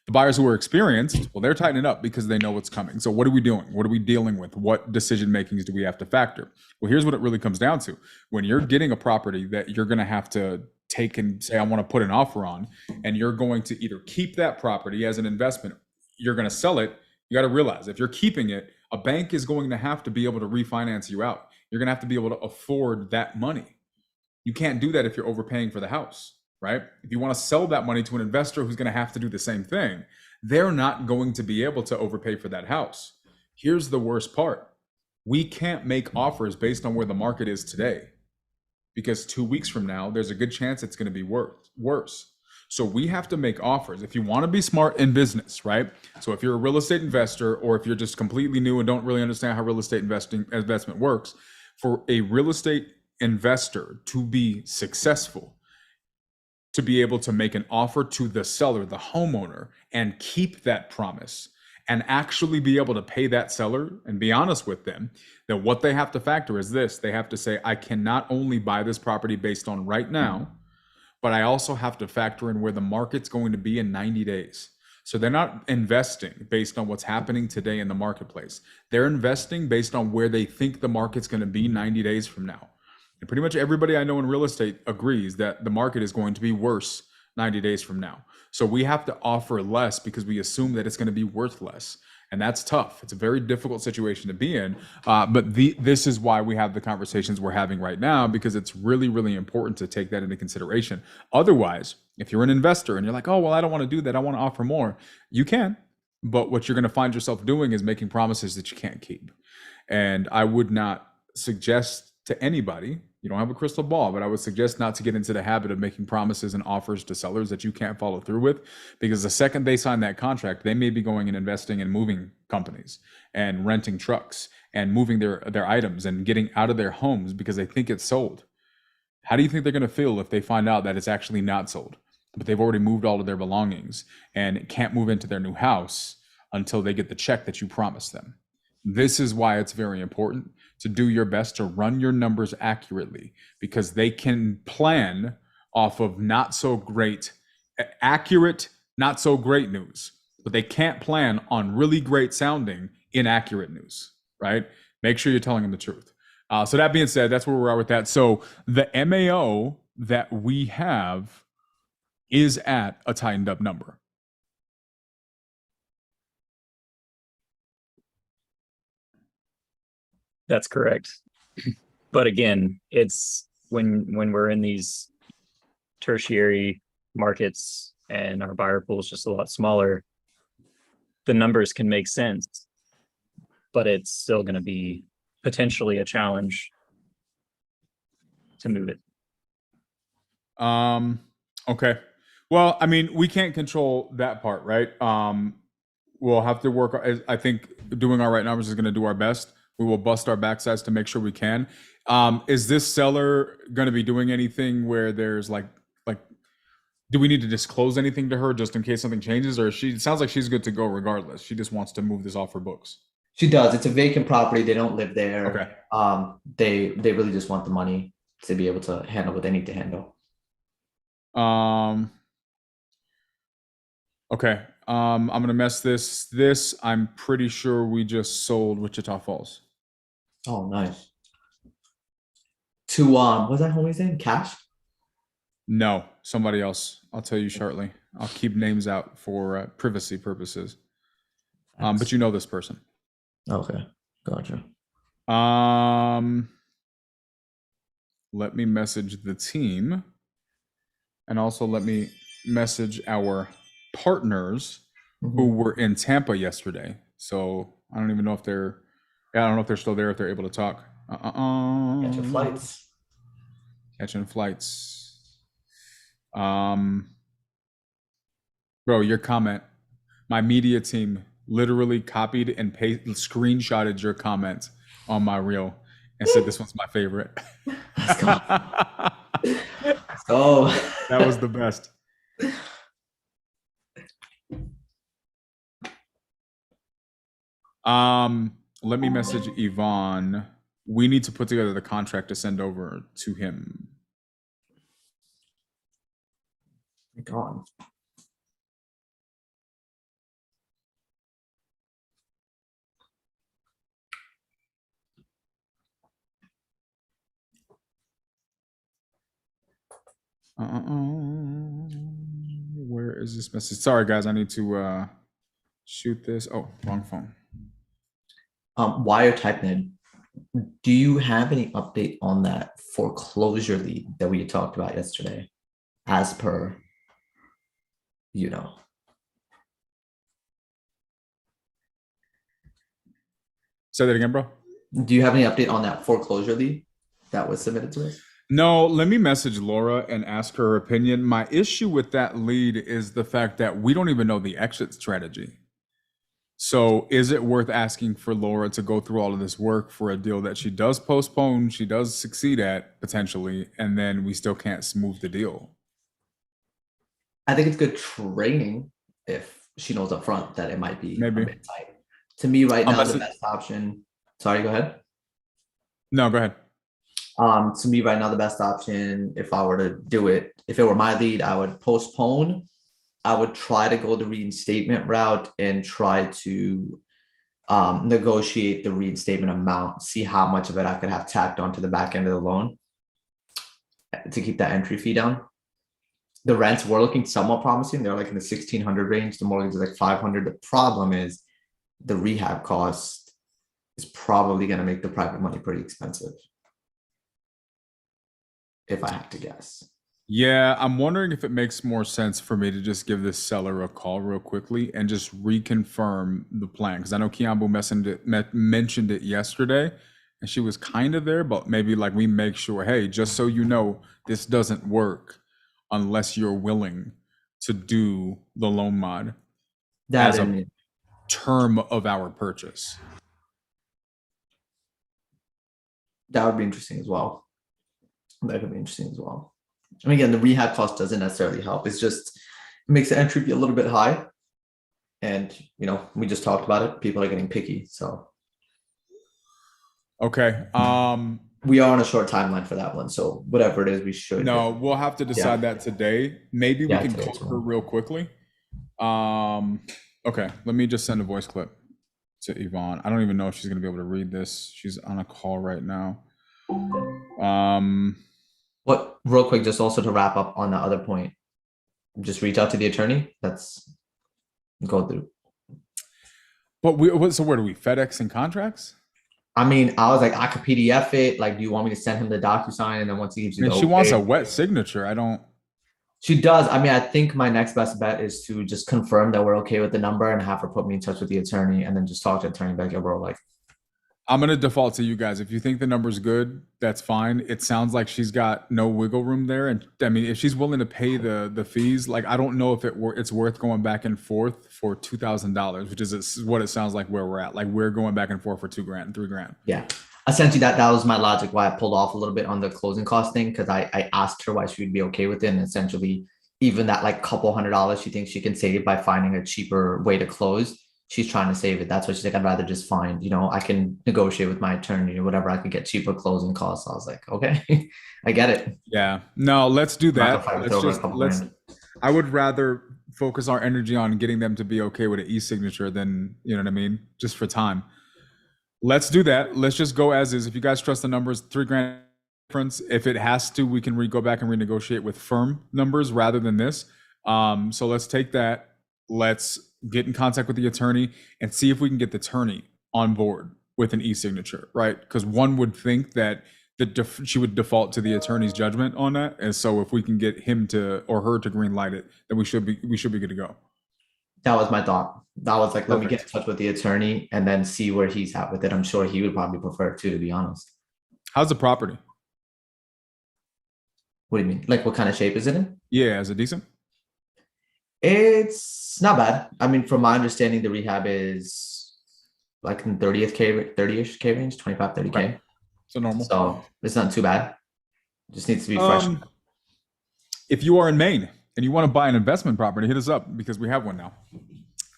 The buyers who are experienced, well, they're tightening up because they know what's coming. So what are we doing? What are we dealing with? What decision makings do we have to factor? Well, here's what it really comes down to. When you're getting a property that you're going to have to take and say, I want to put an offer on, and you're going to either keep that property as an investment, you're going to sell it, you got to realize if you're keeping it, a bank is going to have to be able to refinance you out. You're going to have to be able to afford that money. You can't do that if you're overpaying for the house. Right? If you want to sell that money to an investor who's going to have to do the same thing, they're not going to be able to overpay for that house. Here's the worst part. We can't make offers based on where the market is today, because 2 weeks from now, there's a good chance it's going to be worse. So we have to make offers. If you want to be smart in business, right? So if you're a real estate investor, or if you're just completely new and don't really understand how real estate investment works, for a real estate investor to be successful, to be able to make an offer to the seller, the homeowner, and keep that promise, and actually be able to pay that seller and be honest with them, that what they have to factor is this. They have to say, I can not only buy this property based on right now, but I also have to factor in where the market's going to be in 90 days. So they're not investing based on what's happening today in the marketplace. They're investing based on where they think the market's going to be 90 days from now. And pretty much everybody I know in real estate agrees that the market is going to be worse 90 days from now. So we have to offer less because we assume that it's going to be worth less. And that's tough. It's a very difficult situation to be in. But this is why we have the conversations we're having right now, because it's really, really important to take that into consideration. Otherwise, if you're an investor and you're like, oh, well, I don't want to do that, I want to offer more, you can. But what you're going to find yourself doing is making promises that you can't keep. And I would not suggest to anybody, you don't have a crystal ball, but I would suggest not to get into the habit of making promises and offers to sellers that you can't follow through with, because the second they sign that contract, they may be going and investing in moving companies and renting trucks and moving their items and getting out of their homes because they think it's sold. How do you think they're going to feel if they find out that it's actually not sold, but they've already moved all of their belongings and can't move into their new house until they get the check that you promised them? This is why it's very important to do your best to run your numbers accurately, because they can plan off of not so great, accurate, not so great news, but they can't plan on really great sounding inaccurate news, right? Make sure you're telling them the truth. So that being said, that's where we're at with that. So the MAO that we have is at a tightened up number. That's correct. But again, it's when we're in these tertiary markets and our buyer pool is just a lot smaller, the numbers can make sense, but it's still going to be potentially a challenge to move it. Okay. Well, I mean, we can't control that part, right? We'll have to work. I think doing our right numbers is going to do our best. We will bust our backsides to make sure we can. Is this seller going to be doing anything where there's like, do we need to disclose anything to her just in case something changes, or it sounds like she's good to go regardless? She just wants to move this off her books. She does. It's a vacant property. They don't live there. Okay. They really just want the money to be able to handle what they need to handle. Okay. I'm gonna mess this. I'm pretty sure we just sold Wichita Falls. Oh, nice. To what's that homie's name? Cash? No, somebody else. I'll tell you shortly. I'll keep names out for privacy purposes. But you know this person. Okay, gotcha. Let me message the team, and also let me message our partners who were in Tampa yesterday. So I don't even know if they're, I don't know if they're still there, if they're able to talk. Catching flights. Catching flights. Bro, your comment, my media team literally copied and screenshotted your comment on my reel and said this one's my favorite. Let's go. Let's go. That was the best. Let me message Yvonne. We need to put together the contract to send over to him. Gone. Where is this message? Sorry, guys, I need to shoot this. Oh, wrong phone. While you're typing it, do you have any update on that foreclosure lead that we talked about yesterday? As per, you know, Say that again, bro. do you have any update on that foreclosure lead that was submitted to us? No, let me message Laura and ask her opinion. My issue with that lead is the fact that we don't even know the exit strategy. So is it worth asking for Laura to go through all of this work for a deal that she does postpone, she does succeed at potentially, and then we still can't smooth the deal? I think it's good training if she knows up front that it might be Maybe. a bit tight. To me, right now, Unless the it- best option. Sorry, go ahead. No, go ahead. To me, right now, the best option, if I were to do it, if it were my lead, I would postpone. I would try to go the reinstatement route and try to negotiate the reinstatement amount, see how much of it I could have tacked onto the back end of the loan to keep that entry fee down. The rents were looking somewhat promising. They're like in the 1,600 range. The mortgage is like 500. The problem is the rehab cost is probably going to make the private money pretty expensive, if I had to guess. Yeah, I'm wondering if it makes more sense for me to just give this seller a call real quickly and just reconfirm the plan. Because I know Kiambu mentioned it yesterday, and she was kind of there, but maybe like we make sure, hey, just so you know, this doesn't work unless you're willing to do the loan mod That as a and term of our purchase. that would be interesting as well. That could be interesting as well. And again, the rehab cost doesn't necessarily help. It's just it makes the entry fee a little bit high. And you know, we just talked about it. People are getting picky. So Okay. we are on a short timeline for that one. So whatever it is, we should. No, we'll have to decide that today. Maybe we Yeah, can today call as her well. real quickly. Okay, let me just send a voice clip to Yvonne. I don't even know if she's gonna be able to read this. She's on a call right now. What real quick, just also to wrap up on the other point, just reach out to the attorney. That's go through. But so where do we FedEx and contracts? I mean, I was like, I could PDF it. Like, do you want me to send him the DocuSign? And then once he gives you I mean, the she wants okay- a wet signature. I don't. She does. I mean, I think my next best bet is to just confirm that we're okay with the number and have her put me in touch with the attorney and then just talk to the attorney back. Yeah, bro, like, I'm gonna default to you guys. If you think the number's good, that's fine. It sounds like she's got no wiggle room there, and I mean, if she's willing to pay the fees, like I don't know if it's worth going back and forth for $2,000, which is what it sounds like where we're at. Like we're going back and forth for $2,000, $3,000. yeah. Essentially, that was my logic why I pulled off a little bit on the closing cost thing because I asked her why she would be okay with it, and essentially, even that like couple $100 she thinks she can save by finding a cheaper way to close, she's trying to save it. That's why she's like, I'd rather just find, you know, I can negotiate with my attorney or whatever. I could get cheaper closing costs. I was like, okay, I get it. Yeah, no, let's do I'm not that. gonna fight with Let's over a just couple let's. grand. I would rather focus our energy on getting them to be okay with an e-signature than, you know what I mean, just for time. Let's do that. Let's just go as is. If you guys trust the numbers, $3,000 difference. If it has to, we can go back and renegotiate with firm numbers rather than this. So let's take that. Let's get in contact with the attorney and see if we can get the attorney on board with an e-signature, right? Because one would think that she would default to the attorney's judgment on that, and so if we can get him to or her to green light it, then we should be good to go. That was my thought. That was like, let me get in Perfect. touch with the attorney and then see where he's at with it. I'm sure he would probably prefer it too, to be honest. How's the property? What do you mean? Like, what kind of shape is it in? Yeah, is it decent? It's not bad. I mean, from my understanding, the rehab is like in 30ish K range, 25, 30K. Okay. So normal. So it's not too bad. Just needs to be fresh. If you are in Maine and you want to buy an investment property, hit us up because we have one now.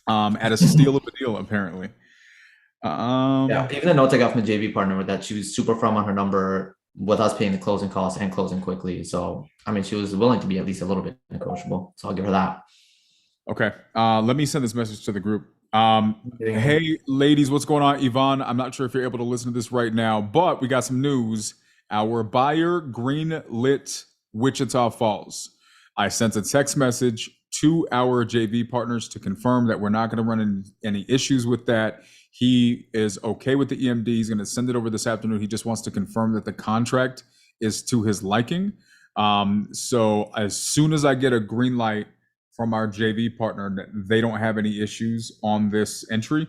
At a steal of a deal, apparently. Yeah, even the notes I got from the JV partner were that she was super firm on her number with us paying the closing costs and closing quickly. So I mean, she was willing to be at least a little bit negotiable. So I'll give her that. Okay. Let me send this message to the group. Hey, ladies, what's going on? Yvonne, I'm not sure if you're able to listen to this right now, but we got some news. Our buyer greenlit Wichita Falls. I sent a text message to our JV partners to confirm that we're not going to run into any issues with that. He is okay with the EMD. He's going to send it over this afternoon. He just wants to confirm that the contract is to his liking. So as soon as I get a green light from our JV partner that they don't have any issues on this entry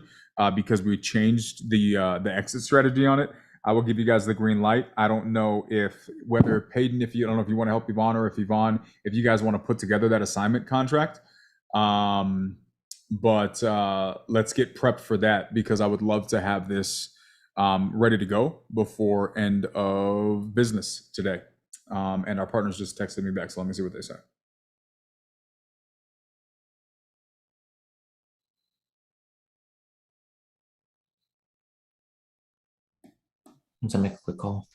because we changed the exit strategy on it, I will give you guys the green light. I don't know if whether Peyton, if you I don't know if you want to help Yvonne or if Yvonne, if you guys want to put together that assignment contract. But let's get prepped for that because I would love to have this ready to go before end of business today. And our partners just texted me back, so let me see what they say. I'm gonna make a quick call.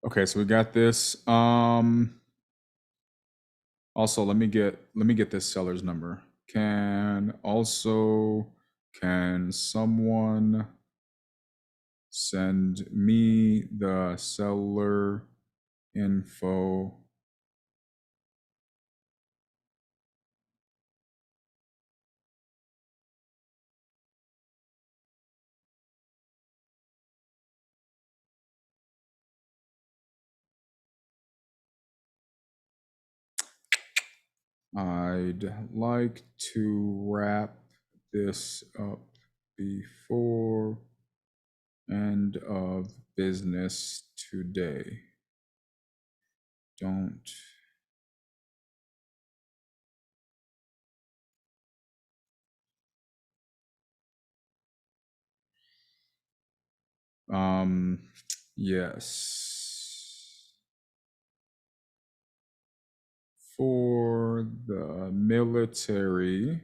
Okay, so we got this. Also, let me get this seller's number. Can someone send me the seller info? I'd like to wrap this up before end of business today. Don't yes. For the military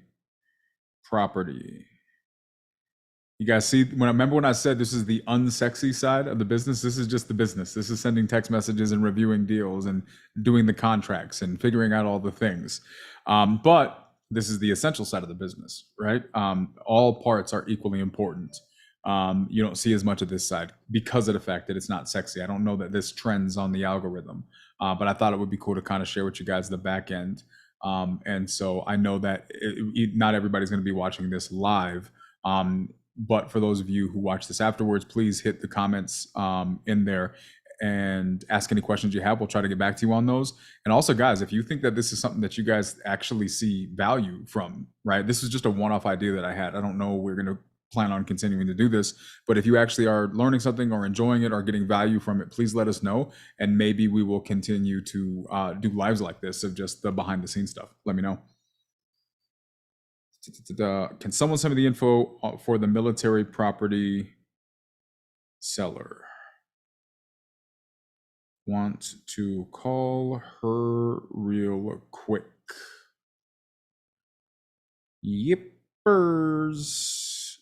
property. You guys see, when I said this is the unsexy side of the business, this is just the business. This is sending text messages and reviewing deals and doing the contracts and figuring out all the things. But this is the essential side of the business, right? All parts are equally important. You don't see as much of this side because of the fact that it's not sexy. I don't know that this trends on the algorithm, but I thought it would be cool to kind of share with you guys the back end. And so I know that not everybody's going to be watching this live. But for those of you who watch this afterwards, please hit the comments in there and ask any questions you have. We'll try to get back to you on those. And also, guys, if you think that this is something that you guys actually see value from, right? This is just a one-off idea that I had. I don't know we're going to plan on continuing to do this, but if you actually are learning something or enjoying it or getting value from it, please let us know. And maybe we will continue to do lives like this of just the behind the scenes stuff. Let me know. Can someone send me the info for the military property seller? Want to call her real quick. Yippers.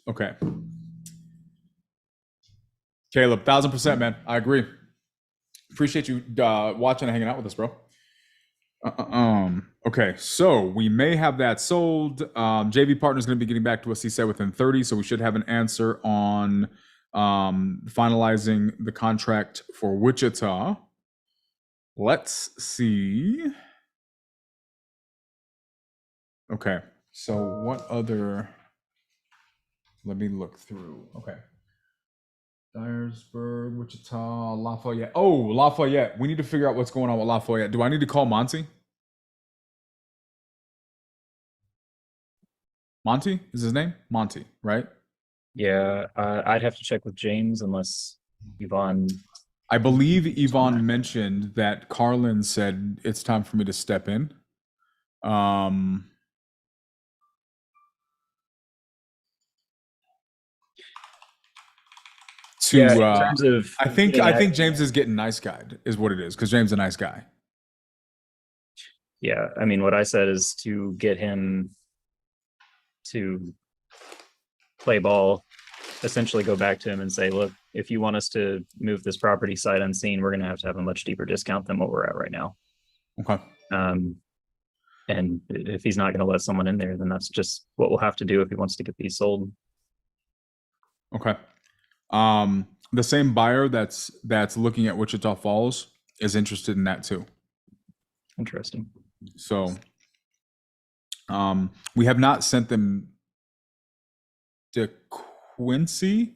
Okay. Caleb, 1000%, man. I agree. Appreciate you watching and hanging out with us, bro. Okay, so we may have that sold. JV partner is going to be getting back to us, he said, within 30, so we should have an answer on finalizing the contract for Wichita. Let's see. Okay, so what other, let me look through. Okay. Dyersburg, Wichita, Lafayette. Oh, Lafayette. We need to figure out what's going on with Lafayette. Do I need to call Monty? Monty is his name? Monty, right? Yeah, I'd have to check with James unless Yvonne. I believe Yvonne mentioned that Carlin said it's time for me to step in. to Yeah, in terms of I think getting that- James is getting nice guy is what it is, because James is a nice guy. yeah, I mean, what I said is to get him to play ball, essentially go back to him and say, look, if you want us to move this property sight unseen, we're going to have a much deeper discount than what we're at right now. Okay. And if he's not going to let someone in there, then that's just what we'll have to do if he wants to get these sold. Okay. The same buyer that's looking at Wichita Falls is interested in that too. Interesting. So we have not sent them DeQuincy.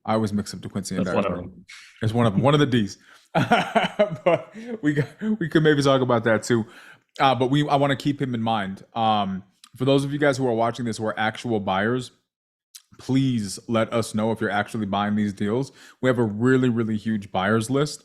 I always mix up DeQuincy and That's one of Dyersburg. them. It's one of the D's. But we could maybe talk about that too. But I want to keep him in mind. For those of you guys who are watching this who are actual buyers, please let us know if you're actually buying these deals. We have a really, really huge buyers list.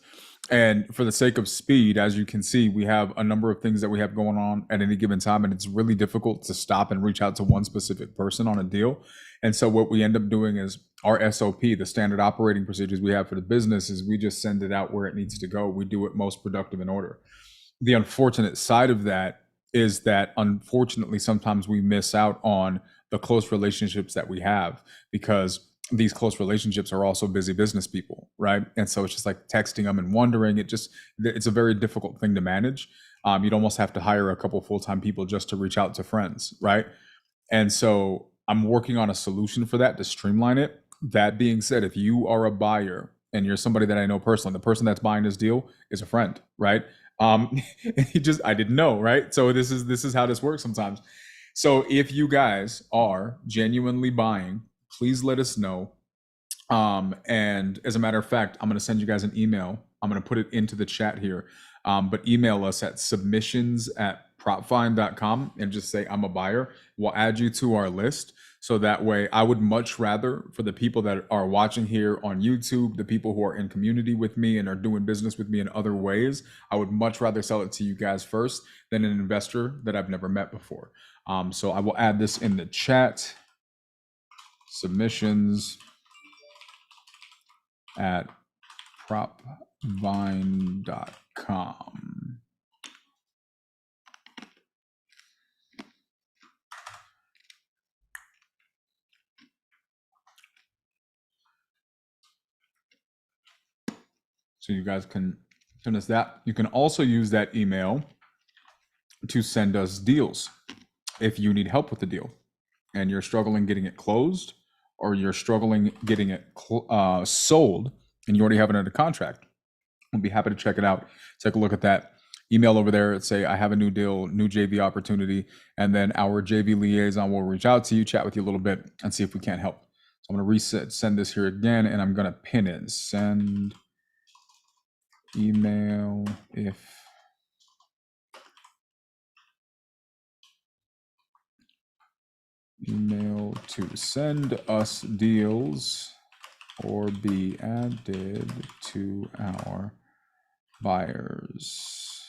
And for the sake of speed, as you can see, we have a number of things that we have going on at any given time. And it's really difficult to stop and reach out to one specific person on a deal. And so what we end up doing is our SOP, the standard operating procedures we have for the business, is we just send it out where it needs to go. We do it most productive in order. The unfortunate side of that is that unfortunately, sometimes we miss out on the close relationships that we have, because these close relationships are also busy business people, right? And so it's just like texting them and wondering. It's a very difficult thing to manage. You'd almost have to hire a couple full-time people just to reach out to friends, right? And so I'm working on a solution for that to streamline it. That being said, if you are a buyer and you're somebody that I know personally, the person that's buying this deal is a friend, right? I didn't know, right? So this is how this works sometimes. So if you guys are genuinely buying, please let us know. And as a matter of fact, I'm going to send you guys an email. I'm going to put it into the chat here. But email us at submissions@propvine.com and just say, I'm a buyer. We'll add you to our list. So that way, I would much rather, for the people that are watching here on YouTube, the people who are in community with me and are doing business with me in other ways, I would much rather sell it to you guys first than an investor that I've never met before. So I will add this in the chat. submissions@propvine.com. So you guys can send us that. You can also use that email to send us deals if you need help with the deal and you're struggling getting it closed, or you're struggling getting it sold and you already have it under contract. We'll be happy to check it out. Take a look at that. Email over there and say, I have a new deal, new JV opportunity. And then our JV liaison will reach out to you, chat with you a little bit, and see if we can't help. So I'm going to send this here again, and I'm going to pin it. Send email if email to send us deals or be added to our buyers.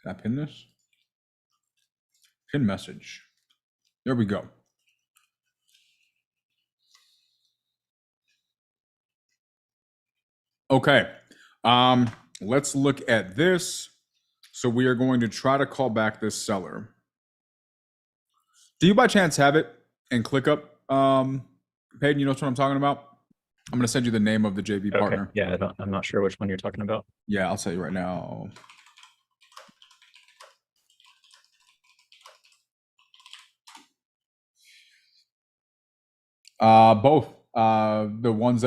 Can I pin this? Pin message. There we go. Okay. Let's look at this. So we are going to try to call back this seller. Do you by chance have it and ClickUp? Peyton, you know what I'm talking about? I'm going to send you the name of the JV partner. Okay. Yeah, I'm not sure which one you're talking about. Yeah, I'll tell you right now. Both. The one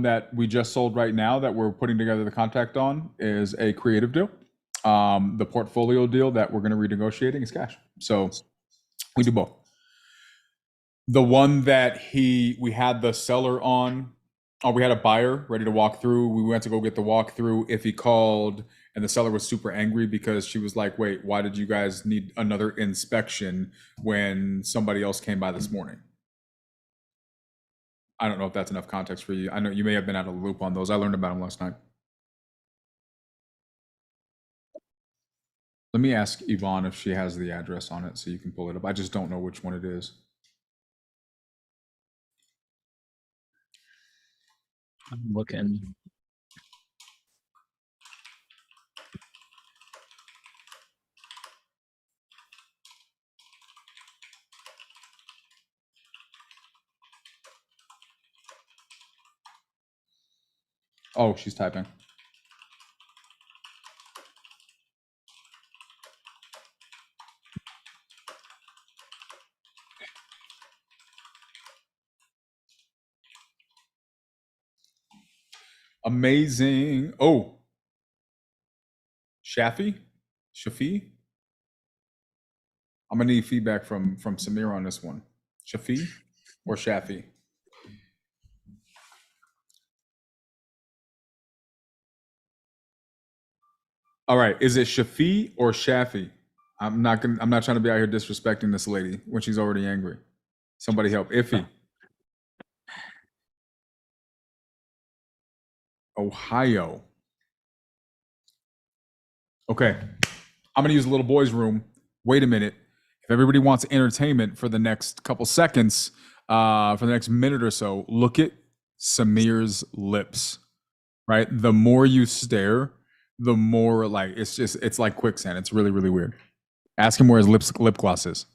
that we just sold right now that we're putting together the contract on is a creative deal. The portfolio deal that we're going to renegotiating is cash. So we do both. The one that we had the seller on, we had a buyer ready to walk through. We went to go get the walkthrough. If he called and the seller was super angry because she was like, "Wait, why did you guys need another inspection when somebody else came by this morning?" I don't know if that's enough context for you. I know you may have been out of the loop on those. I learned about them last night. Let me ask Yvonne if she has the address on it so you can pull it up. I just don't know which one it is. I'm looking. Oh, she's typing. Amazing. Oh, Shafi. I'm gonna need feedback from Samir on this one. Shafi or Shafi? All right, is it Shafi or Shafi? I'm not trying to be out here disrespecting this lady when she's already angry. Somebody help. Iffy. Ohio. Okay. I'm going to use the little boy's room. Wait a minute. If everybody wants entertainment for the next couple seconds, for the next minute or so, look at Samir's lips, right? The more you stare, the more like it's like quicksand. It's really, really weird. Ask him where his lip gloss is.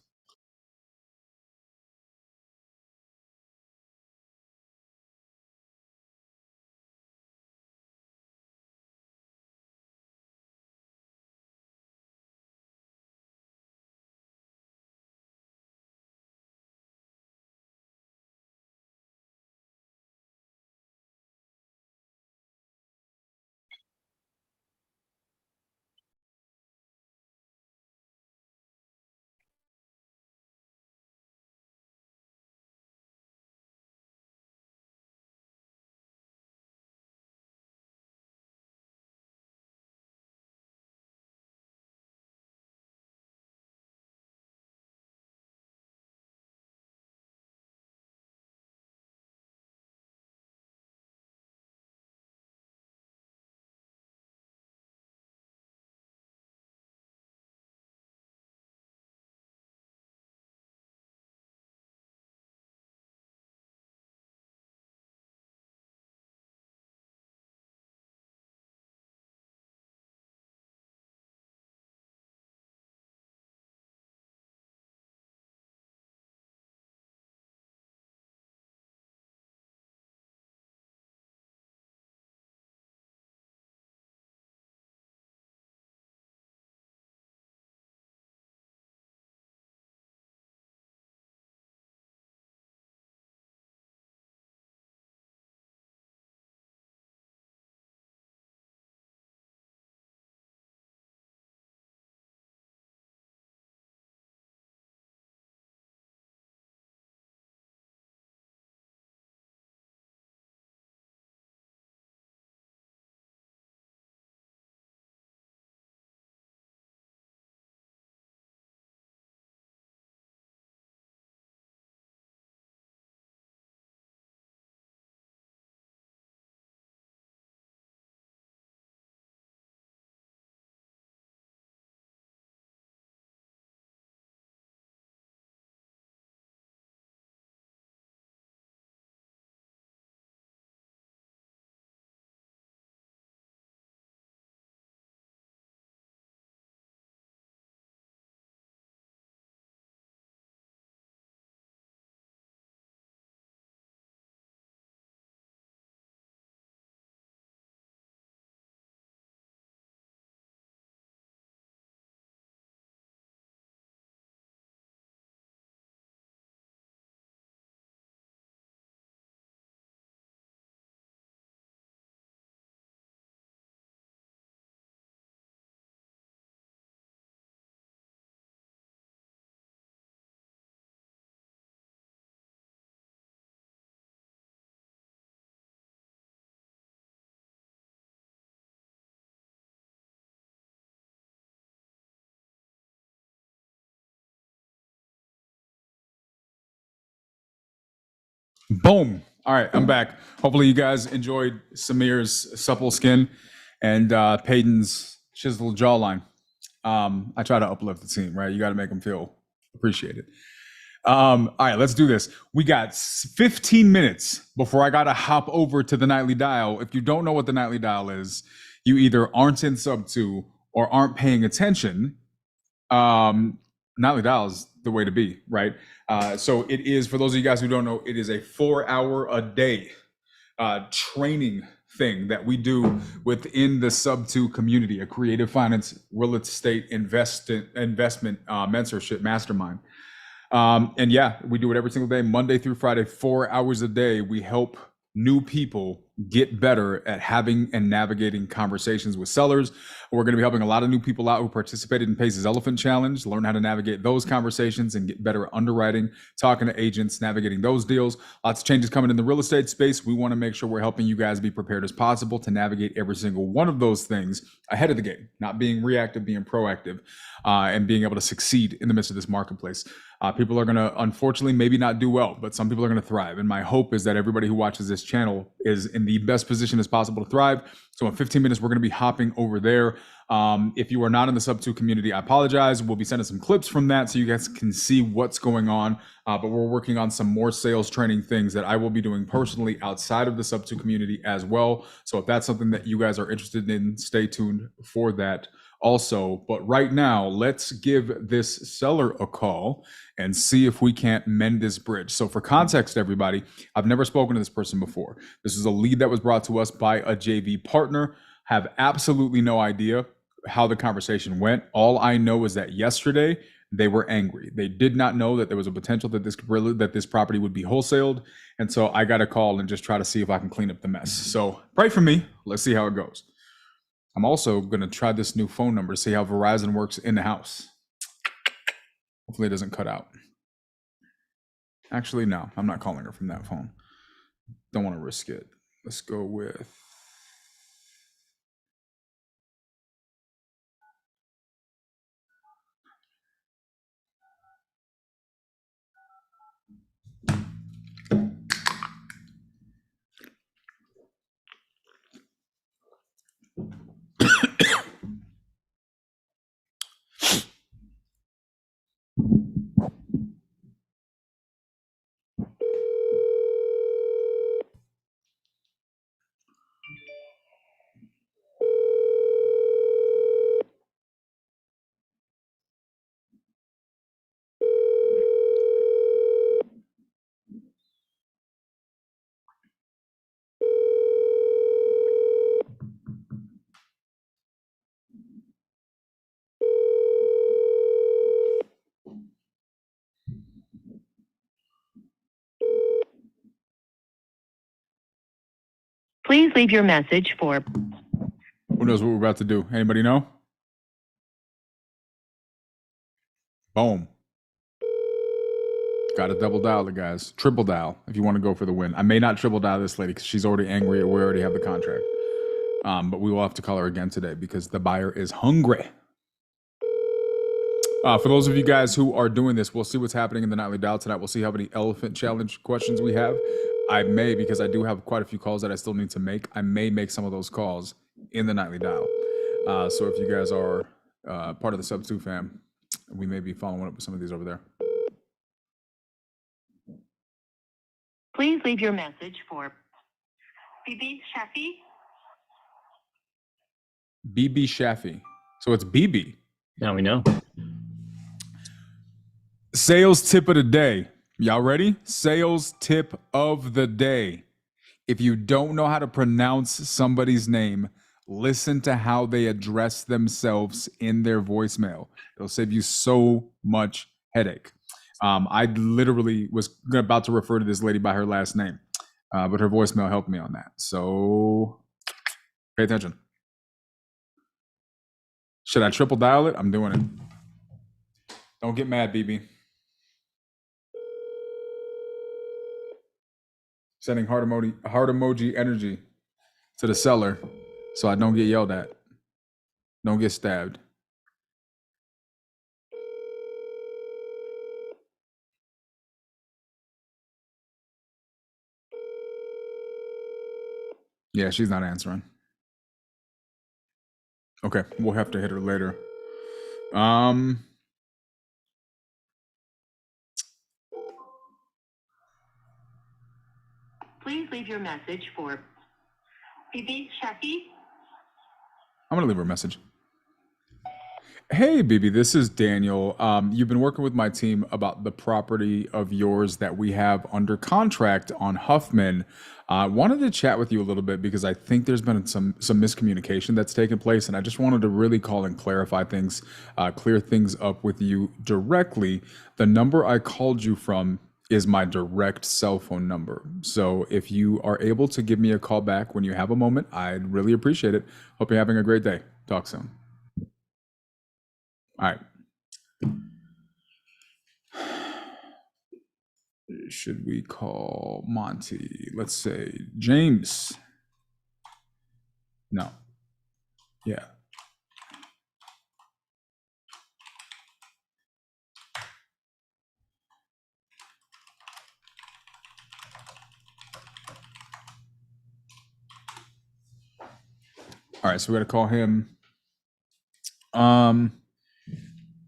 Boom. All right, I'm back. Hopefully, you guys enjoyed Samir's supple skin and Peyton's chiseled jawline. I try to uplift the team, right? You got to make them feel appreciated. All right, let's do this. We got 15 minutes before I got to hop over to the nightly dial. If you don't know what the nightly dial is, you either aren't in sub 2 or aren't paying attention. Nightly dial is the way to be, right? So it is, for those of you guys who don't know, it is a 4-hour a day training thing that we do within the sub 2 community, a creative finance real estate investment mentorship mastermind. And yeah, we do it every single day, Monday through Friday, 4 hours a day. We help new people get better at having and navigating conversations with sellers. We're going to be helping a lot of new people out who participated in Pace's Elephant Challenge, learn how to navigate those conversations and get better at underwriting, talking to agents, navigating those deals. Lots of changes coming in the real estate space. We want to make sure we're helping you guys be prepared as possible to navigate every single one of those things ahead of the game, not being reactive, being proactive, and being able to succeed in the midst of this marketplace. People are going to, unfortunately, maybe not do well, but some people are going to thrive. And my hope is that everybody who watches this channel is in the best position as possible to thrive. So in 15 minutes, we're going to be hopping over there. If you are not in the sub 2 community, I apologize. We'll be sending some clips from that so you guys can see what's going on. But we're working on some more sales training things that I will be doing personally outside of the sub 2 community as well. So if that's something that you guys are interested in, stay tuned for that also. But right now, let's give this seller a call and see if we can't mend this bridge. So for context, everybody, I've never spoken to this person before. This is a lead that was brought to us by a JV partner. Have absolutely no idea how the conversation went. All I know is that yesterday they were angry. They did not know that there was a potential that this property would be wholesaled. And so I got a call and just try to see if I can clean up the mess. So pray for me. Let's see how it goes. I'm also going to try this new phone number to see how Verizon works in the house. Hopefully it doesn't cut out. Actually, no, I'm not calling her from that phone. Don't want to risk it. Let's go with... Please leave your message for... Who knows what we're about to do? Anybody know? Boom. Got to double dial it, guys. Triple dial if you want to go for the win. I may not triple dial this lady because she's already angry. We already have the contract. But we will have to call her again today because the buyer is hungry. For those of you guys who are doing this, we'll see what's happening in the nightly dial tonight. We'll see how many elephant challenge questions we have. I may, because I do have quite a few calls that I still need to make, I may make some of those calls in the nightly dial. So if you guys are part of the sub 2 fam, we may be following up with some of these over there. Please leave your message for Bibi Shafi. BB Shafi. So it's BB. Now we know. Sales tip of the day. Y'all ready? Sales tip of the day. If you don't know how to pronounce somebody's name, listen to how they address themselves in their voicemail. It'll save you so much headache. I literally was about to refer to this lady by her last name, but her voicemail helped me on that. So pay attention. Should I triple dial it? I'm doing it. Don't get mad, BB. Sending heart emoji energy to the seller so I don't get yelled at. Don't get stabbed. Yeah, she's not answering. Okay, we'll have to hit her later. Please leave your message for Bibi Shafi. I'm gonna leave her a message. Hey, Bibi, this is Daniel. You've been working with my team about the property of yours that we have under contract on Huffman. Wanted to chat with you a little bit because I think there's been some miscommunication that's taken place, and I just wanted to really call and clarify things, clear things up with you directly. The number I called you from is my direct cell phone number. So if you are able to give me a call back when you have a moment, I'd really appreciate it. Hope you're having a great day. Talk soon. All right. Should we call Monty? Let's say James. No. Yeah. All right, so we got to call him.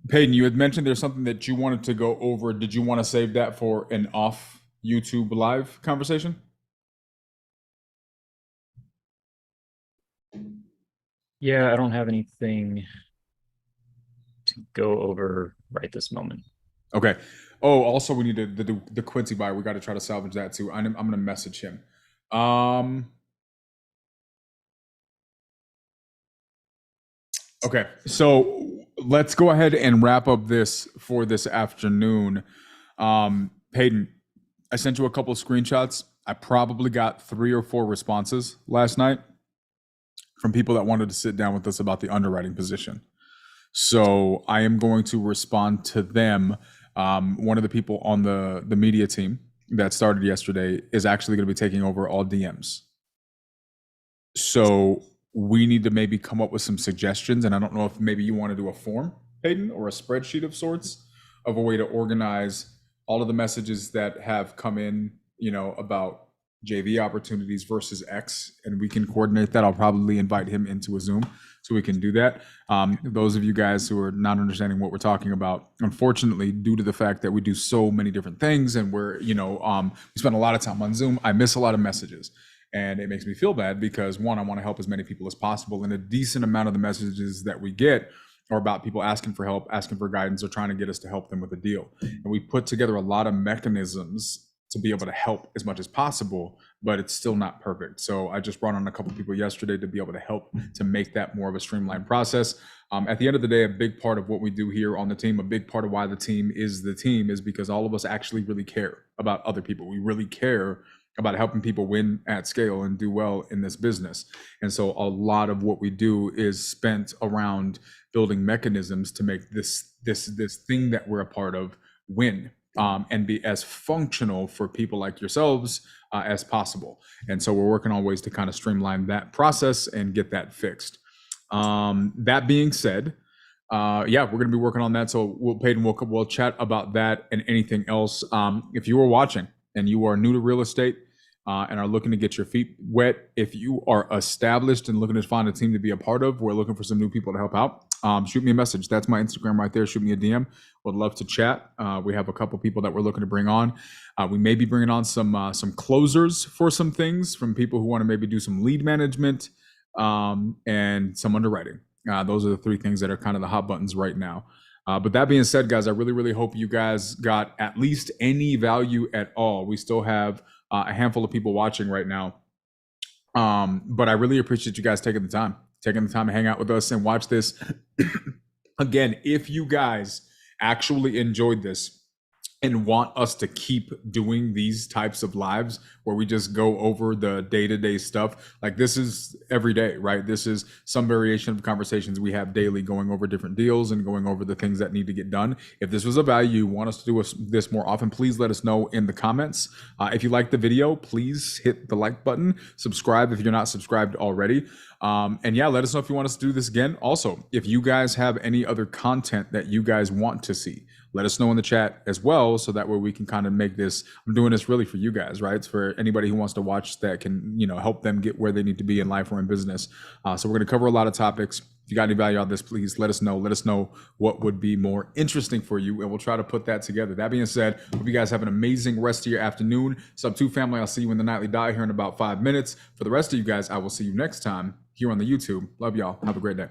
Peyton, you had mentioned there's something that you wanted to go over. Did you want to save that for an off YouTube live conversation? Yeah, I don't have anything to go over right this moment. Okay. Oh, also we need to the Quincy buyer. We got to try to salvage that too. I'm gonna message him. Okay, so let's go ahead and wrap up this for this afternoon. Peyton, I sent you a couple of screenshots. I probably got 3 or 4 responses last night from people that wanted to sit down with us about the underwriting position. So I am going to respond to them. One of the people on the media team that started yesterday is actually going to be taking over all DMs. So we need to maybe come up with some suggestions. And I don't know if maybe you want to do a form, Peyton, or a spreadsheet of sorts of a way to organize all of the messages that have come in, about JV opportunities versus X, and we can coordinate that. I'll probably invite him into a Zoom so we can do that. Those of you guys who are not understanding what we're talking about, unfortunately, due to the fact that we do so many different things and we're, we spend a lot of time on Zoom, I miss a lot of messages. And it makes me feel bad because, one, I want to help as many people as possible. And a decent amount of the messages that we get are about people asking for help, asking for guidance, or trying to get us to help them with a deal. And we put together a lot of mechanisms to be able to help as much as possible, but it's still not perfect. So I just brought on a couple people yesterday to be able to help to make that more of a streamlined process. At the end of the day, a big part of what we do here on the team, a big part of why the team is because all of us actually really care about other people. We really care about helping people win at scale and do well in this business. And so a lot of what we do is spent around building mechanisms to make this thing that we're a part of win, and be as functional for people like yourselves as possible. And so we're working on ways to kind of streamline that process and get that fixed. That being said, we're going to be working on that. So Peyton, we'll chat about that and anything else. If you are watching and you are new to real estate and are looking to get your feet wet, if you are established and looking to find a team to be a part of, we're looking for some new people to help out. Shoot me a message. That's my Instagram right there. Shoot me a DM. Would love to chat. We have a couple people that we're looking to bring on. We may be bringing on some closers for some things from people who want to maybe do some lead management and some underwriting. Those are the 3 things that are kind of the hot buttons right now. But that being said, guys, I really, really hope you guys got at least any value at all. We still have a handful of people watching right now. But I really appreciate you guys taking the time to hang out with us and watch this. Again, if you guys actually enjoyed this and want us to keep doing these types of lives where we just go over the day-to-day stuff, like this is every day, right? This is some variation of conversations we have daily, going over different deals and going over the things that need to get done. If this was a value, you want us to do this more often, please let us know in the comments. If you like the video, please hit the like button, subscribe if you're not subscribed already. And yeah, let us know if you want us to do this again. Also, if you guys have any other content that you guys want to see, let us know in the chat as well, so that way we can kind of make this. I'm doing this really for you guys, right? It's for anybody who wants to watch that can, help them get where they need to be in life or in business. So we're going to cover a lot of topics. If you got any value out of this, please let us know. Let us know what would be more interesting for you, and we'll try to put that together. That being said, hope you guys have an amazing rest of your afternoon. Sub 2 family, I'll see you in the Nightly Die here in about 5 minutes. For the rest of you guys, I will see you next time here on the YouTube. Love y'all. Have a great day.